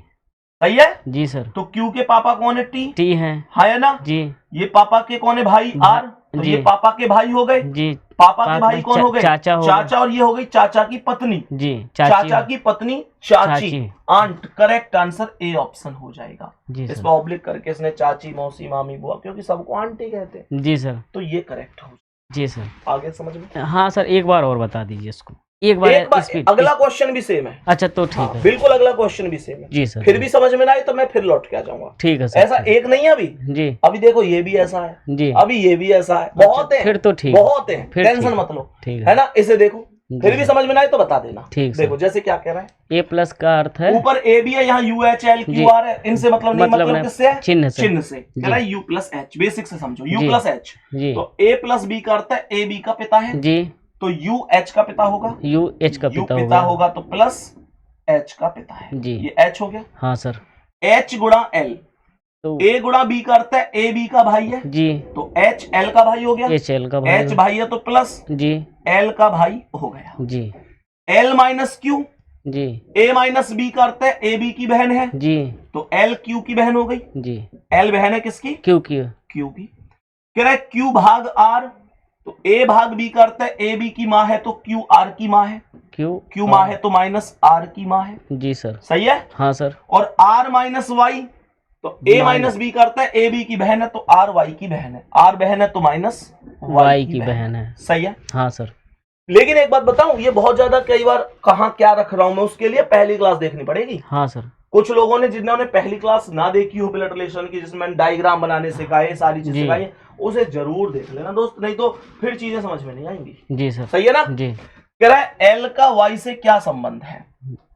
सही है जी सर। तो Q के पापा कौन है? T है, हाँ है ना जी। ये पापा के कौन है? भाई R, तो ये पापा के भाई हो गए जी। पापा के भाई कौन हो गए? चाचा, और ये हो गई चाचा की पत्नी जी, चाचा की पत्नी चाची, aunt. Correct answer A option हो जाएगा। इस पर ऑब्लिक करके इसने चाची, मौसी, मामी, बुआ, क्योंकि सबको आंटी कहते हैं जी सर, तो ये करेक्ट हो जी सर। आगे समझ में? हाँ सर, एक बार और बता दीजिए इसको, एक बार अगला क्वेश्चन भी सेम है। अच्छा तो ठीक है, बिल्कुल अगला क्वेश्चन भी सेम है जी सर। फिर भी समझ में ना आए तो मैं फिर लौट के आ जाऊंगा। ठीक है सर। ऐसा एक नहीं है अभी जी, अभी देखो ये भी ऐसा है जी, अभी ये भी ऐसा है, बहुत है फिर तो ठीक, बहुत है, फिर टेंशन ठीक, मत लो, ठीक है ना। इसे देखो फिर भी जी। समझ में ना आए तो बता देना। ठीक सर। देखो जैसे क्या कह रहा है, ए प्लस का अर्थ है, ऊपर ए भी है, यहाँ U H L G. Q R है, इनसे मतलब नहीं, मतलब मतलब नहीं, किससे है? चिन्ह से। चिन्ह से। कह रहा है यू प्लस एच, बेसिक से समझो, यू जी। प्लस एच, जी, तो ए प्लस बी का अर्थ है ए बी का पिता है, जी, तो यू एच का पिता होगा, यू एच का यू पिता पिता होगा, होगा तो प्लस एच का पिता है, जी। ये एच हो गया। हाँ सर। एच गुणा एल, तो ए गुणा बी का अर्थ है ए बी का भाई है, जी, तो एच एल का भाई हो गया, एच एल का भाई एच भाई है तो प्लस जी, एल का भाई हो गया। जी, एल माइनस क्यू, जी, ए माइनस बी का अर्थ है ए बी की बहन है, जी, तो एल क्यू की बहन हो गई। जी, एल बहन है किसकी? क्यू की, क्यू की। कह रहा है क्यू भाग आर, तो ए भाग बी का अर्थ है ए बी की माँ है तो क्यू आर की माँ है, क्यू माँ है तो माइनस आर की माँ है। जी सर। सही है। हाँ सर। और आर माइनस वाई, तो ए माइनस बी का अर्थ है ए बी की बहन है तो आर वाई की बहन है, आर बहन है तो माइनस वाई की बहन है। सही है। हाँ सर। लेकिन एक बात बताऊं, ये बहुत ज्यादा कई बार कहाँ क्या रख रहा हूं मैं, उसके लिए पहली क्लास देखनी पड़ेगी। हाँ सर। कुछ लोगों ने जिन्होंने पहली क्लास ना देखी हो ब्लड रिलेशन की, जिसमें डायग्राम बनाने सिखाए, सारी चीजें सिखाई है, उसे जरूर देख लेना दोस्त, नहीं तो फिर चीजें समझ में नहीं आएंगी। जी सर। सही है ना। जी। कह रहा है एल का वाई से क्या संबंध है,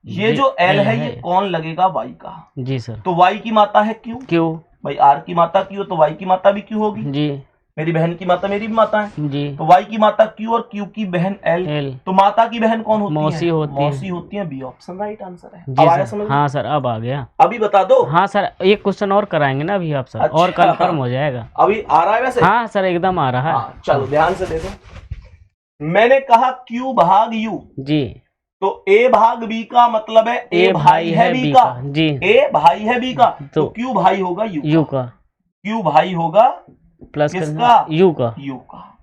ये जो एल है ये कौन लगेगा? वाई का। जी सर। तो वाई की माता है क्यू, क्यू भाई आर की माता क्यू, तो वाई की माता भी क्यू होगी। जी। मेरी बहन की माता मेरी भी माता है जी। तो वाई की माता क्यू और क्यू की बहन एल, तो माता की बहन कौन होती मौसी है? होती मौसी होती है। बी ऑप्शन राइट आंसर है। जी अब आया सर। समझ? हाँ सर, अब आ गया। अभी बता दो। हाँ सर, एक क्वेश्चन और कराएंगे ना अभी आप सर, अच्छा, और कंफर्म हो जाएगा। अभी आ रहा है वैसे? हाँ सर, एकदम आ रहा है। चलो ध्यान से देखो, मैंने कहा क्यू भाग यू, जी, तो ए भाग बी का मतलब है ए भाई है बी का। जी, ए भाई है बी का, तो तो क्यू भाई होगा यू का, क्यू भाई होगा प्लस किसका? यू का। यू का।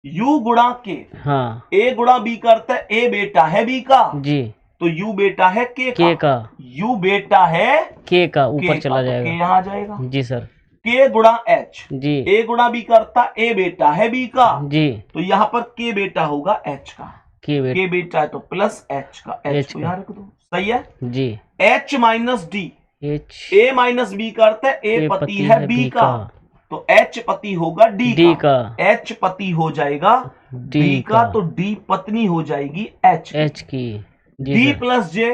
यू गुणा के, हाँ। ए गुणा बी का अर्थ है ए बेटा है बी का, जी, तो यू बेटा है के का, यू बेटा है के का ऊपर चला तो जाएगा। के यहाँ जाएगा। जी सर। के गुणा एच, जी, ए गुणा बी का अर्थ है ए बेटा है बी का, जी, तो यहाँ पर के बेटा होगा एच का, के बेटा है तो प्लस एच का, एच को यहाँ रख दो। सही है। जी। एच माइनस डी, एच, ए माइनस बी का अर्थ है ए पति है बी का, तो एच पति होगा डी का, एच पति हो जाएगा डी का, तो डी पत्नी हो जाएगी एच की। डी प्लस जे,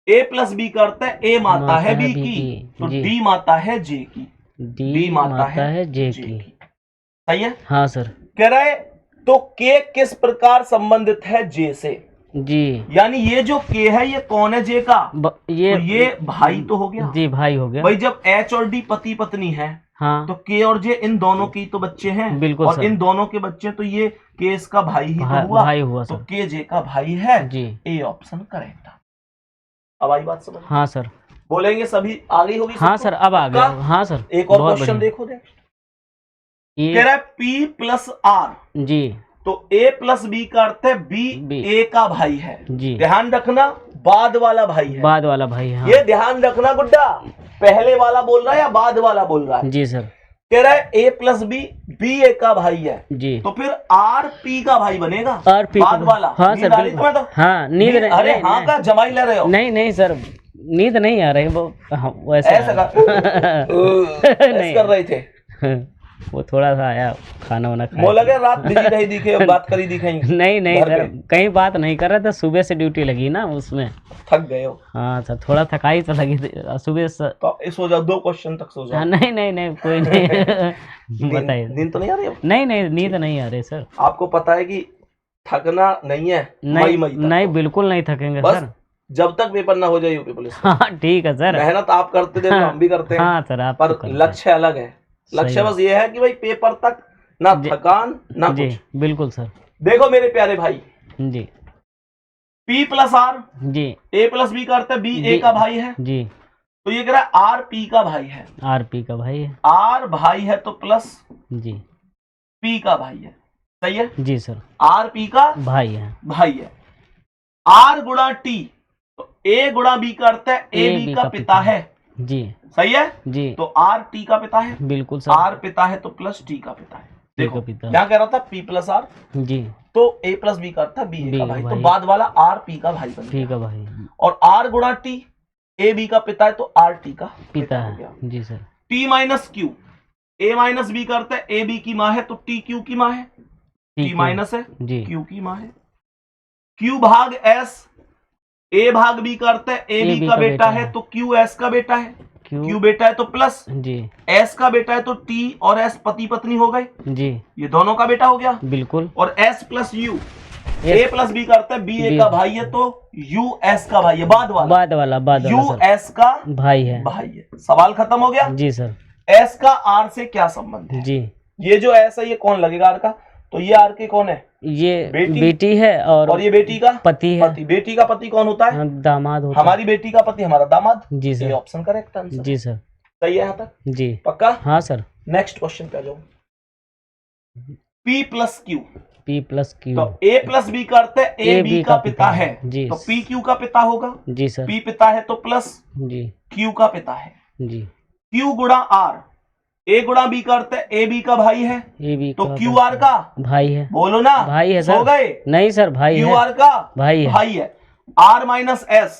ए प्लस बी का अर्थ है ए माता है बी की, तो डी माता है जे की, डी माता है जे की। सही है। हाँ सर। कह रहा है तो के किस प्रकार संबंधित है जे से? जी, यानी ये जो के है ये कौन है? जे का। ये भाई तो हो गया। जी, भाई हो गया। भाई जब एच और डी पति पत्नी है, हाँ, तो के और जे इन दोनों की तो बच्चे हैं। बिल्कुल। और इन दोनों के बच्चे, तो ये के इसका भाई ही तो हुआ, भाई हुआ तो के जे का भाई है। जी, ए ऑप्शन करेक्ट। अब आई बात समझ? हाँ सर। बोलेंगे सभी आ गई होगी? हाँ सर, अब आ गया। हाँ सर। एक और क्वेश्चन देखो दे, कह रहा है पी प्लस आर, जी, तो ए प्लस बी का अर्थ है बी ए का भाई है। जी, ध्यान रखना बाद वाला भाई है, बाद वाला भाई है। हाँ। ये ध्यान रखना गुड्डा, पहले वाला बोल रहा है या बाद वाला बोल रहा है? जी सर। कह रहा है ए प्लस बी, बी ए का भाई है। जी, तो फिर आर पी का भाई बनेगा, आर पी बाद वाला। हाँ सर, तो हाँ नींद नहीं, अरे हाँ का जमाई ले रहे हो? नहीं नहीं सर, नींद नहीं आ रही वो, वैसे ऐसा कर रहे थे। वो थोड़ा सा आया खाना वाना खाया, वो लगे रात बिजी रही दिखे, बात करी दिखाई। नहीं नहीं सर, कहीं बात नहीं कर रहा था, सुबह से ड्यूटी लगी ना उसमें, थक गए हो? हाँ सर, थोड़ा थकाई तो लगी सुबह से। तो सो जाओ, 2 क्वेश्चन तक सो जाओ। नहीं नहीं नहीं, कोई नहीं। बताइए, नींद तो नहीं आ रही? नहीं नहीं, नींद नहीं आ रही सर। आपको पता है कि थकना नहीं है? नहीं नहीं, बिल्कुल नहीं थकेंगे सर, जब तक पेपर ना हो जाए यूपी पुलिस। हाँ ठीक है सर, मेहनत आप करते थे, हम भी करते हैं। हाँ सर, आप पर लक्ष्य अलग है। लक्ष्य बस ये है कि भाई पेपर तक ना थकान ना कुछ। बिल्कुल सर। देखो मेरे प्यारे भाई ji, P plus R, G, A plus B का अर्थ है बी ए का भाई है। जी, तो ये कह रहा है आर पी का भाई है। आर पी का भाई है, आर भाई है तो प्लस जी पी का भाई है। सही है। जी सर, आर पी का भाई है, भाई है। आर गुणा टी, तो ए गुणा बी का अर्थ है ए बी का पिता है। जी, सही है। जी, तो आर टी का पिता है। बिल्कुल सर। आर पिता है तो प्लस टी का पिता है। देखो पिता। क्या कह रहा था, P प्लस आर, जी, तो A प्लस बी का अर्थ था B A का भाई, तो बाद वाला R P का भाई बन पी गया। का भाई, और R गुणा T, A B का पिता है तो R T का पिता हो गया। है। जी sir. T minus Q, A minus B का अर्थ है A B की माँ है, तो T Q की माँ है, T माइनस है जी, Q की माँ है। Q भाग S, A भाग B का अर्थ है A B का बेटा है, तो Q S का बेटा है, Q बेटा है तो प्लस, जी, S का बेटा है तो T और S पति पत्नी हो गए, जी, ये दोनों का बेटा हो गया। बिल्कुल। और S plus U, A plus B का अर्थ है B A का भाई है, तो U S का भाई है, बाद वाला U S का भाई है। सवाल खत्म हो गया। जी सर। S का R से क्या संबंध है? जी, ये जो S है ये कौन लगेगा R का, तो ये R के कौन है, ये बेटी है, और ये बेटी का पति है। बेटी का पति कौन होता है, दामाद होता है। हमारी बेटी का पति हमारा दामाद। जी सर। ये ऑप्शन करेक्ट आंसर। जी सर। सही है यहाँ तक? जी, पक्का? हाँ सर। नेक्स्ट क्वेश्चन पे आ जाओ। P plus Q, P plus Q, तो A प्लस B का अर्थ है A B का पिता है, जी, तो P Q का पिता होगा। जी सर। P पिता है तो प्लस जी, Q का पिता है। जी, Q गुणा R, A गुणा B का अर्थ है A B का भाई है, A B तो का Q R का भाई है। बोलो ना, भाई है सर। हो गए? नहीं सर, भाई Q है। R का भाई है। R minus S,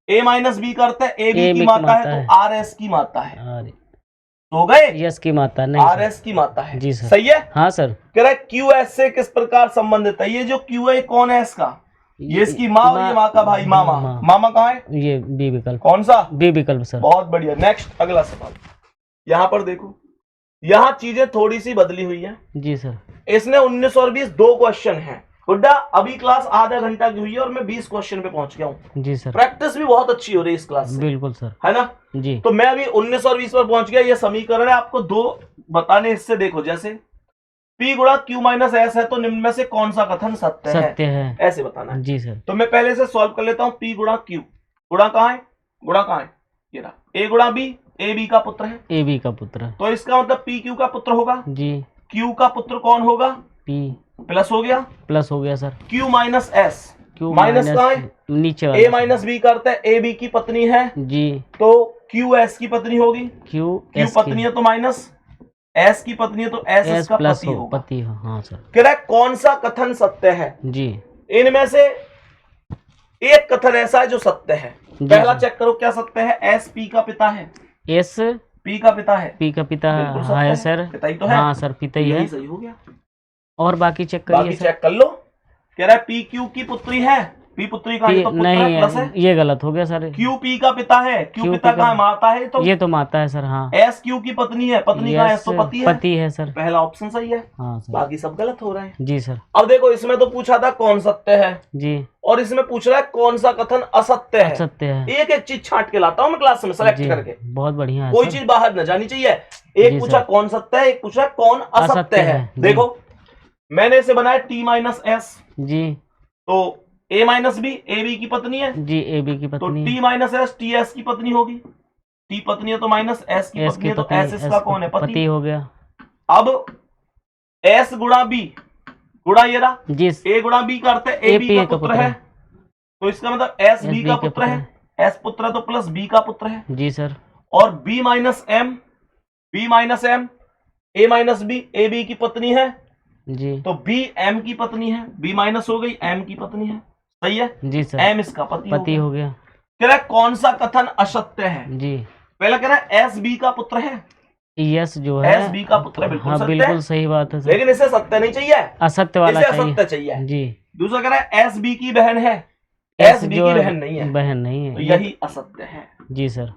A minus B का अर्थ है A B की माता है, तो R S की माता है, हो गए? यस की माता नहीं, R S की माता है। जी सर। सही है? हाँ सर। कह रहा है Q S से किस प्रकार संबंधित है, ये जो Q है कौन है इसका, ये इसकी माँ और ये माँ का भाई मामा। मामा कहाँ है, ये बी विकल्प। कौन सा, बी विकल्प सर। बहुत बढ़िया। नेक्स्ट अगला सवाल, यहाँ पर देखो, यहाँ चीजें थोड़ी सी बदली हुई है। जी सर। इसने 19 और 20 दो क्वेश्चन है गुड्डा, अभी क्लास आधा घंटा की हुई है और मैं 20 क्वेश्चन पे पहुंच गया हूँ। जी सर। प्रैक्टिस भी बहुत अच्छी हो रही है इस क्लास से, बिल्कुल सर, है ना? जी। तो मैं अभी 19 और 20 पर पहुंच गया। ये समीकरण है, आपको दो बताने, इससे देखो, जैसे P गुणा Q माइनस S है तो निम्न में से कौन सा कथन सत्य है, ऐसे बताना है। जी सर। तो मैं पहले से सॉल्व कर लेता हूँ। P गुणा Q, गुणा कहाँ है, ये रहा। A गुणा B, A B का पुत्र है, A B का पुत्र है, तो इसका मतलब P Q का पुत्र होगा। जी। Q का पुत्र कौन होगा, P प्लस हो गया, प्लस हो गया sir. Q minus S, Q minus कहाँ है, नीचे A माइनस B का अर्थ है A B की पत्नी है, जी, तो Q S की पत्नी होगी। Q पत्नी है तो माइनस, S की पत्नी है तो S इसका पति होगा। हाँ सर। कह रहा है कौन सा कथन सत्य है, जी। इनमें से एक कथन ऐसा है जो सत्य है। पहला चेक करो क्या सत्य है, S P का पिता है, S P का पिता है, P का पिता है, हाँ सर, पिता ही तो है। हाँ सर, पिता ही है। सही हो गया। और बाकी चेक करिए सर। चेक कर लो। कह रहा है P Q की पुत्री है, P पुत्री का है तो पुत्र है, प्लस है। ये गलत हो गया सर। Q P का पिता है, Q पिता का माता है, तो ये तो माता है सर। हाँ। S Q की पत्नी है, पत्नी का S तो पति है सर। पहला ऑप्शन सही है। हाँ सर। बाकी सब गलत हो रहे हैं। जी सर। अब देखो, इसमें तो पूछा था कौन सत्य है जी, और इसमें पूछ रहा है कौन सा कथन असत्य है। असत्य है। एक एक चीज छांट के लाता हूं मैं क्लास में सेलेक्ट करके, बहुत बढ़िया है। कोई चीज बाहर न जानी चाहिए। एक पूछा कौन सत्य है, एक पूछा कौन असत्य है। देखो मैंने इसे बनाया T माइनस S, जी, तो A minus B, A B की पत्नी है जी, A B की पत्नी, तो T minus S, T S की पत्नी होगी। T पत्नी है तो माइनस S की पत्नी है तो S इसका कौन है, पति हो गया। अब S गुणा B गुणा ये रहा, जी, A गुणा B का अर्थ है A B का पुत्र है, तो इसका मतलब S B का पुत्र है, S पुत्र है तो प्लस B का पुत्र है। जी सर। और B minus M, B minus M, A minus B, A B की पत्नी है जी, तो B M की पत्नी है, B माइनस हो गई, M की पत्नी है। सही है जी सर। M इसका पति हो गया। कह रहा है कौन सा कथन असत्य है जी, पहला कह रहा है S B का पुत्र है, यस जो है S B का पुत्र है, बिल्कुल हाँ, सत्य बिल्कुल है। सही बात है सर। लेकिन इसे सत्य नहीं चाहिए, असत्य वाला असत्य चाहिए जी। दूसरा कह रहा है S B की बहन है, S B की बहन नहीं है, तो यही असत्य है। जी सर।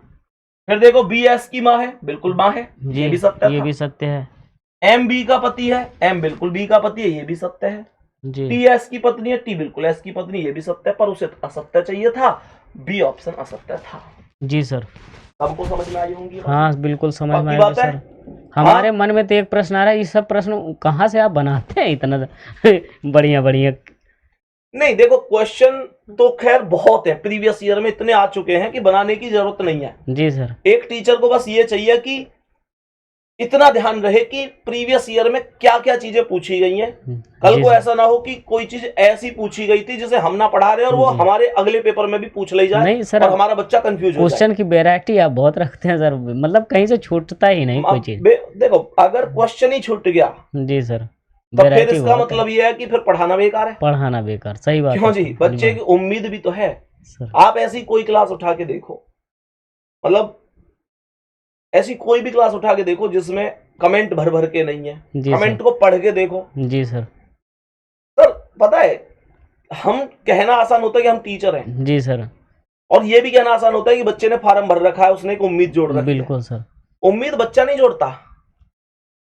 फिर देखो B S की माँ है, बिल्कुल माँ है, ये भी सत्य ये भी सत्य है। M B का पति है, M बिल्कुल B का पति है, ये भी सत्य है। जी। T S की पत्नी है, T बिल्कुल S की पत्नी, ये भी सत्य है, पर उसे असत्य चाहिए था, B ऑप्शन असत्य था। जी सर। सबको समझ में आई होंगी? हाँ बिल्कुल समझ में आई सर। हमारे मन में तो एक प्रश्न आ रहा है, ये सब प्रश्न कहाँ से आप बनाते हैं इतना बढ़िया बढ़िया? नहीं देखो, क्वेश्चन तो खैर बहुत है, प्रीवियस ईयर में इतने आ चुके हैं कि बनाने की जरूरत नहीं है। जी सर। एक टीचर को बस ये चाहिए कि इतना ध्यान रहे कि प्रीवियस ईयर में क्या क्या चीजें पूछी गई हैं। कल को ऐसा ना हो कि कोई चीज ऐसी पूछी गई थी जिसे हम ना पढ़ा रहे और वो हमारे अगले पेपर में भी पूछ ली जाए। नहीं सर, और हमारा बच्चा कंफ्यूज हो जाए। क्वेश्चन की वैरायटी आप बहुत रखते हैं सर, मतलब कहीं से छूटता ही नहीं कोई चीज। देखो अगर क्वेश्चन ही छूट गया जी सर, तो फिर इसका मतलब ये है कि फिर पढ़ाना बेकार है। पढ़ाना बेकार, सही बात क्यों जी, बच्चे की उम्मीद भी तो है। आप ऐसी कोई क्लास उठा के देखो, मतलब ऐसी कोई भी क्लास उठा के देखो जिसमें कमेंट भर भर के नहीं है। कमेंट को पढ़ के देखो। जी सर। सर पता है, हम कहना आसान होता है कि हम टीचर हैं। जी सर। और ये भी कहना आसान होता है कि बच्चे ने फार्म भर रखा है, उसने एक उम्मीद जोड़ रखी है। बिल्कुल सर। उम्मीद बच्चा नहीं जोड़ता,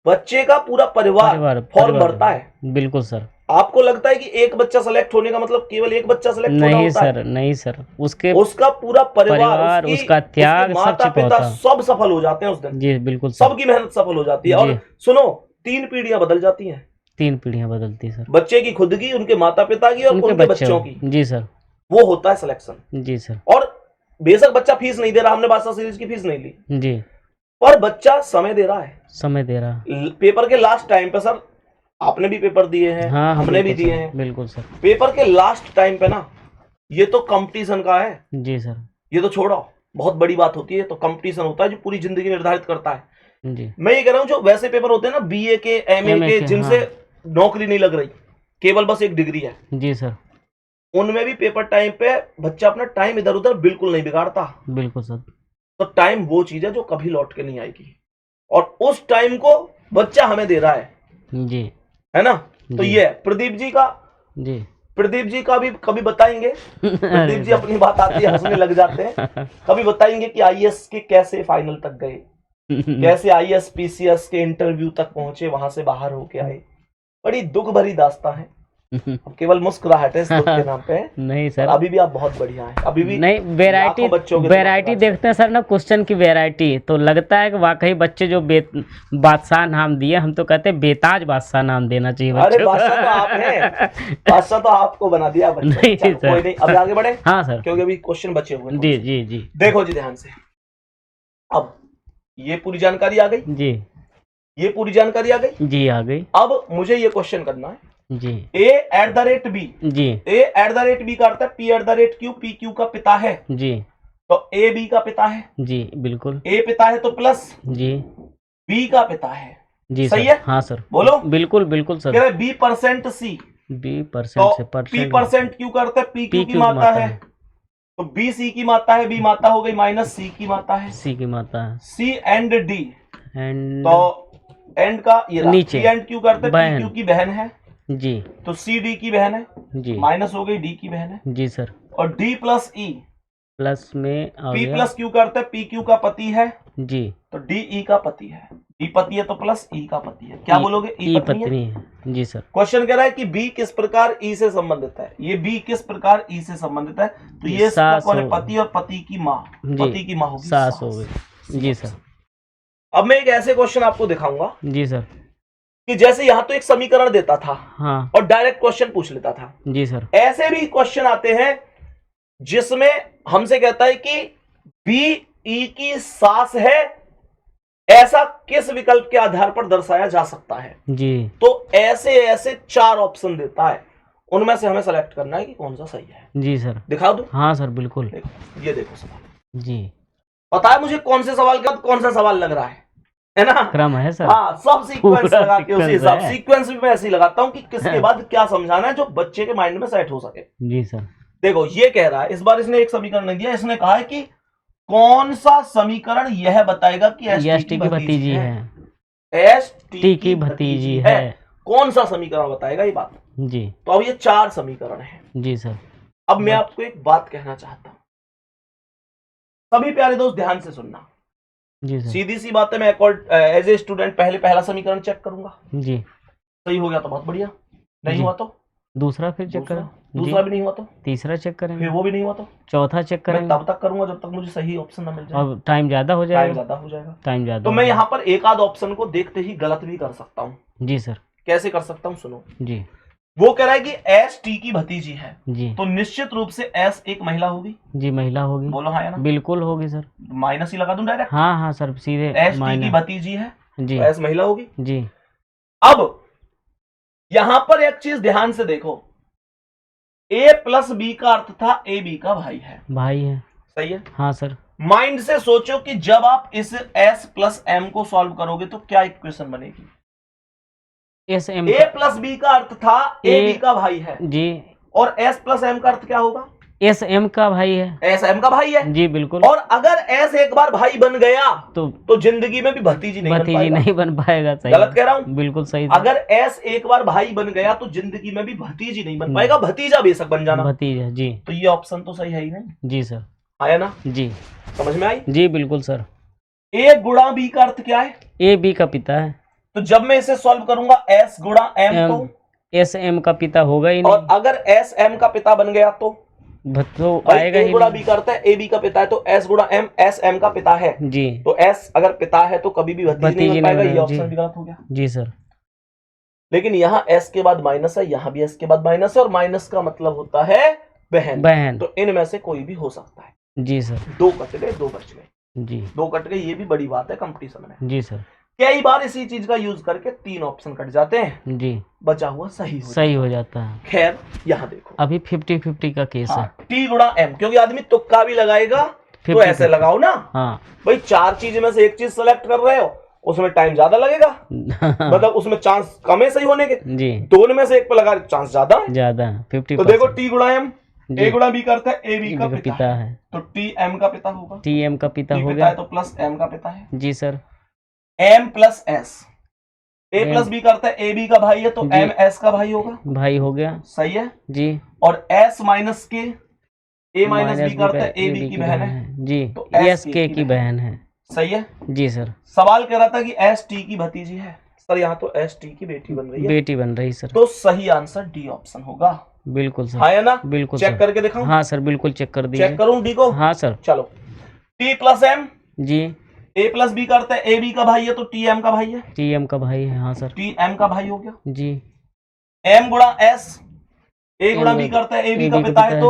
बच्चे का पूरा परिवार फॉर्म भरता है। बिल्कुल सर। आपको लगता है कि एक बच्चा सेलेक्ट होने का मतलब केवल एक बच्चा सेलेक्ट होना होता है? नहीं सर, उसका पूरा परिवार, उसका त्याग, माता पिता सब सफल हो जाते हैं उस दिन। जी बिल्कुल, सबकी मेहनत सफल हो जाती है। और सुनो, 3 पीढ़ियां बदल जाती हैं। 3 पीढ़ियां बदलती है सर, बच्चे की खुद की, उनके माता पिता की और उनके बच्चों की। जी सर। वो होता है सिलेक्शन। जी सर। और बेशक बच्चा फीस नहीं दे रहा, हमने बादशाह सीरीज की फीस नहीं ली जी, पर बच्चा समय दे रहा है। समय दे रहा है। पेपर के लास्ट टाइम पे सर, आपने भी पेपर दिए हैं। हाँ, हमने भी दिए हैं। बिल्कुल सर। पेपर के लास्ट टाइम पे ना, ये तो कंपटीशन का है। जी सर। ये तो छोड़ो, बहुत बड़ी बात होती है। तो कंपटीशन होता है जो पूरी जिंदगी निर्धारित करता है। जी। मैं ये कह रहा हूँ, जो वैसे पेपर होते हैं ना, बीए के, एमए के, जिनसे नौकरी नहीं लग रही, केवल बस एक डिग्री है। जी सर। उनमें भी पेपर टाइम पे बच्चा अपना टाइम इधर उधर बिल्कुल नहीं बिगाड़ता। बिल्कुल सर। तो टाइम वो चीज है जो कभी लौट के नहीं आएगी, और उस टाइम को बच्चा हमें दे रहा है। जी, है ना? तो ये प्रदीप जी का, जी प्रदीप जी का भी कभी बताएंगे। प्रदीप जी अपनी बात आती है, हंसने लग जाते हैं। कभी बताएंगे कि आईएएस के कैसे फाइनल तक गए, कैसे आईएएस पीसीएस के इंटरव्यू तक पहुंचे, वहां से बाहर होके आए। बड़ी दुख भरी दास्तान है। अब केवल मुस्कुराहट है इस दुख के नाम पे। नहीं सर, अभी भी आप बहुत बढ़िया हैं। अभी भी नहीं, वैरायटी देखते हैं सर ना, क्वेश्चन की वैरायटी, तो लगता है कि वाकई बच्चे जो बादशाह नाम दिए, हम तो कहते हैं बेताज बादशाह नाम देना चाहिए बच्चों। अरे बादशाह तो आप हैं, बादशाह तो आपको बना दिया बच्चों। नहीं सर, कोई नहीं, अब आगे बढ़े। हाँ सर, क्योंकि अभी क्वेश्चन बचे हुए हैं। जी जी जी, देखो जी ध्यान से। अब ये पूरी जानकारी आ गई जी, ये पूरी जानकारी आ गई जी, आ गई। अब मुझे ये क्वेश्चन करना है जी। a@b जी, a@b का अर्थ है p@q, p q का पिता है जी, तो a b का पिता है जी, बिल्कुल। a पिता है तो प्लस जी, b का पिता है जी, सही है। हाँ सर, बोलो। बिल्कुल बिल्कुल सर। b% c, b% से p% q का अर्थ है p q की माता है, तो b c की माता है, b माता हो गई माइनस c की माता है, c की माता है, c एंड d, तो एंड का ये नीचे, p एंड q का अर्थ है p q की बहन है जी, तो सी डी की बहन है जी, माइनस हो गई डी की बहन है जी सर, और डी प्लस ई प्लस में पी प्लस क्यू का अर्थ है पी क्यू का पति है जी, तो डी ई का पति है। डी पति है तो प्लस ई का पति है। क्या बोलोगे? ई पत्नी है जी सर। क्वेश्चन कह रहा है कि बी किस प्रकार ई से संबंधित है, ये बी किस प्रकार ई से संबंधित है, तो ये कौन है? पति, और पति की माँ, पति की माँ होगी सास हो गई जी सर। अब मैं एक ऐसे क्वेश्चन आपको दिखाऊंगा जी सर, कि जैसे यहां तो एक समीकरण देता था हाँ, और डायरेक्ट क्वेश्चन पूछ लेता था जी सर। ऐसे भी क्वेश्चन आते हैं जिसमें हमसे कहता है कि बी ई की सास है, ऐसा किस विकल्प के आधार पर दर्शाया जा सकता है जी। तो ऐसे ऐसे 4 ऑप्शन देता है, उनमें से हमें सेलेक्ट करना है कि कौन सा सही है जी सर। दिखा दो? हाँ सर बिल्कुल। देखो, ये देखो सवाल जी, पता है मुझे कौन से सवाल का कौन सा सवाल लग रहा है ना? क्रम है सर। हाँ, सब सीक्वेंस लगा के उसी हिसाब, सीक्वेंस भी मैं ऐसे ही लगाता हूं कि किसके बाद क्या समझाना है जो बच्चे के माइंड में सेट हो सके जी सर। देखो ये कह रहा है, इस बार इसने एक समीकरण नहीं दिया, इसने कहा है कि कौन सा समीकरण यह बताएगा कि एसटी की भतीजी है, एसटी की भतीजी है, कौन सा समीकरण बताएगा ये बात जी। तो अब ये 4 समीकरण है जी सर। अब मैं आपको एक बात कहना चाहता हूं, सभी प्यारे दोस्त ध्यान से सुनना जी सर। सीधी सी बात है, मैं एज ए स्टूडेंट पहले पहला समीकरण चेक करूंगा जी, सही हो गया तो बहुत बढ़िया, नहीं हुआ तो दूसरा फिर चेक करें, दूसरा भी नहीं हुआ तो तीसरा चेक करेंगे, फिर वो भी नहीं हुआ तो चौथा चेक करेंगे। तब तक करूंगा जब तक मुझे सही ऑप्शन ना मिल जाए, और टाइम ज्यादा हो जाएगा, टाइम ज्यादा। तो मैं यहाँ पर एक आध ऑप्शन को देखते ही गलत भी कर सकता हूँ जी सर। कैसे कर सकता हूँ सुनो जी। वो कह रहा है कि एस टी की भतीजी है जी, तो निश्चित रूप से एस एक महिला होगी जी, महिला होगी। बोलो हाँ या ना? बिल्कुल होगी सर। माइनस ही लगा दूं डायरेक्ट? हाँ हाँ सर, सीधे एस टी की भतीजी है जी, तो एस महिला होगी जी। अब यहां पर एक चीज ध्यान से देखो, ए प्लस बी का अर्थ था ए बी का भाई है, भाई है, सही है। हाँ सर। माइंड से सोचो कि जब आप इस एस प्लस एम को सॉल्व करोगे तो क्या इक्वेशन बनेगी। S M A plus B का अर्थ था ए बी का भाई है जी, और एस प्लस एम का अर्थ क्या होगा, एस एम का भाई है, एस एम का भाई है जी बिल्कुल। और अगर एस एक बार भाई बन गया तो जिंदगी में भी भतीजी नहीं बन पाएगा। सही, गलत कह रहा हूं, बिल्कुल सही। अगर एस एक बार भाई बन गया तो जिंदगी में भी भतीजी नहीं बन पाएगा, भतीजा बेशक बन जाना, भतीजा जी। तो ये ऑप्शन तो सही है ही नहीं। जी सर, आया ना, जी समझ में आई। जी बिल्कुल सर। ए गुणा बी का अर्थ क्या है, ए बी का पिता है, तो जब मैं इसे सॉल्व करूंगा एस गुणा एम तो एस एम का पिता होगा ही नहीं, और अगर एस एम का पिता बन गया तो आएगा ही गुणा बी करता है ए बी का पिता है तो एस गुणा एम एस एम का पिता है जी, तो एस अगर पिता है तो कभी भी भतीजी नहीं बन पाएगा, ये ऑप्शन भी गलत हो गया। जी सर। लेकिन यहाँ एस के बाद माइनस है, यहाँ भी एस के बाद माइनस है और माइनस का मतलब होता है बहन, तो इनमें से कोई भी हो सकता है। जी सर। दो कट गए, दो बच गए जी, दो कट गए, ये भी बड़ी बात है कंपटीशन में। जी सर। कई बार इसी चीज का यूज करके 3 ऑप्शन कट जाते हैं, जी, बचा हुआ सही हो जाता है। खैर यहाँ देखो अभी 50-50 का केस है, टी गुणा एम, क्योंकि आदमी तुक्का भी लगाएगा तो ऐसे लगाओ ना, हाँ भाई 4 चीज में से एक चीज सेलेक्ट कर रहे हो, उसमें टाइम ज्यादा लगेगा मतलब उसमें चांस कम है सही होने के, जी, दोनों में से एक पे लगा चांस ज्यादा 50। तो देखो टी गुणा एम, ए गुणा बी करता है ए बी का पिता है, तो टी एम का पिता होगा, टी एम का पिता हो गया गया तो प्लस एम का पिता है। जी सर। एम प्लस एस, ए प्लस बी करता है ए बी का भाई है तो एम एस का भाई होगा, भाई हो गया, सही है जी। और एस माइनस के ए माइनस बी करता है ए बी की बहन है जी, तो एस के की बहन है, सही है जी सर। सवाल कह रहा था कि एस टी की भतीजी है सर, यहाँ तो एस टी की बेटी बन रही है, बेटी बन रही सर, तो सही आंसर डी ऑप्शन होगा। बिल्कुल सर, हाँ है ना, बिल्कुल चेक करके दिखाऊं, हाँ सर बिल्कुल चेक कर दीजिए। चेक करूं डी को, हाँ सर। चलो T plus M, ji, A plus B करता है ए बी का भाई है तो टी एम का भाई है, टी एम का भाई है, हाँ सर, टी एम का भाई हो गया जी। एम गुणा एस, ए गुणा बी करता है ए बी का पिता है तो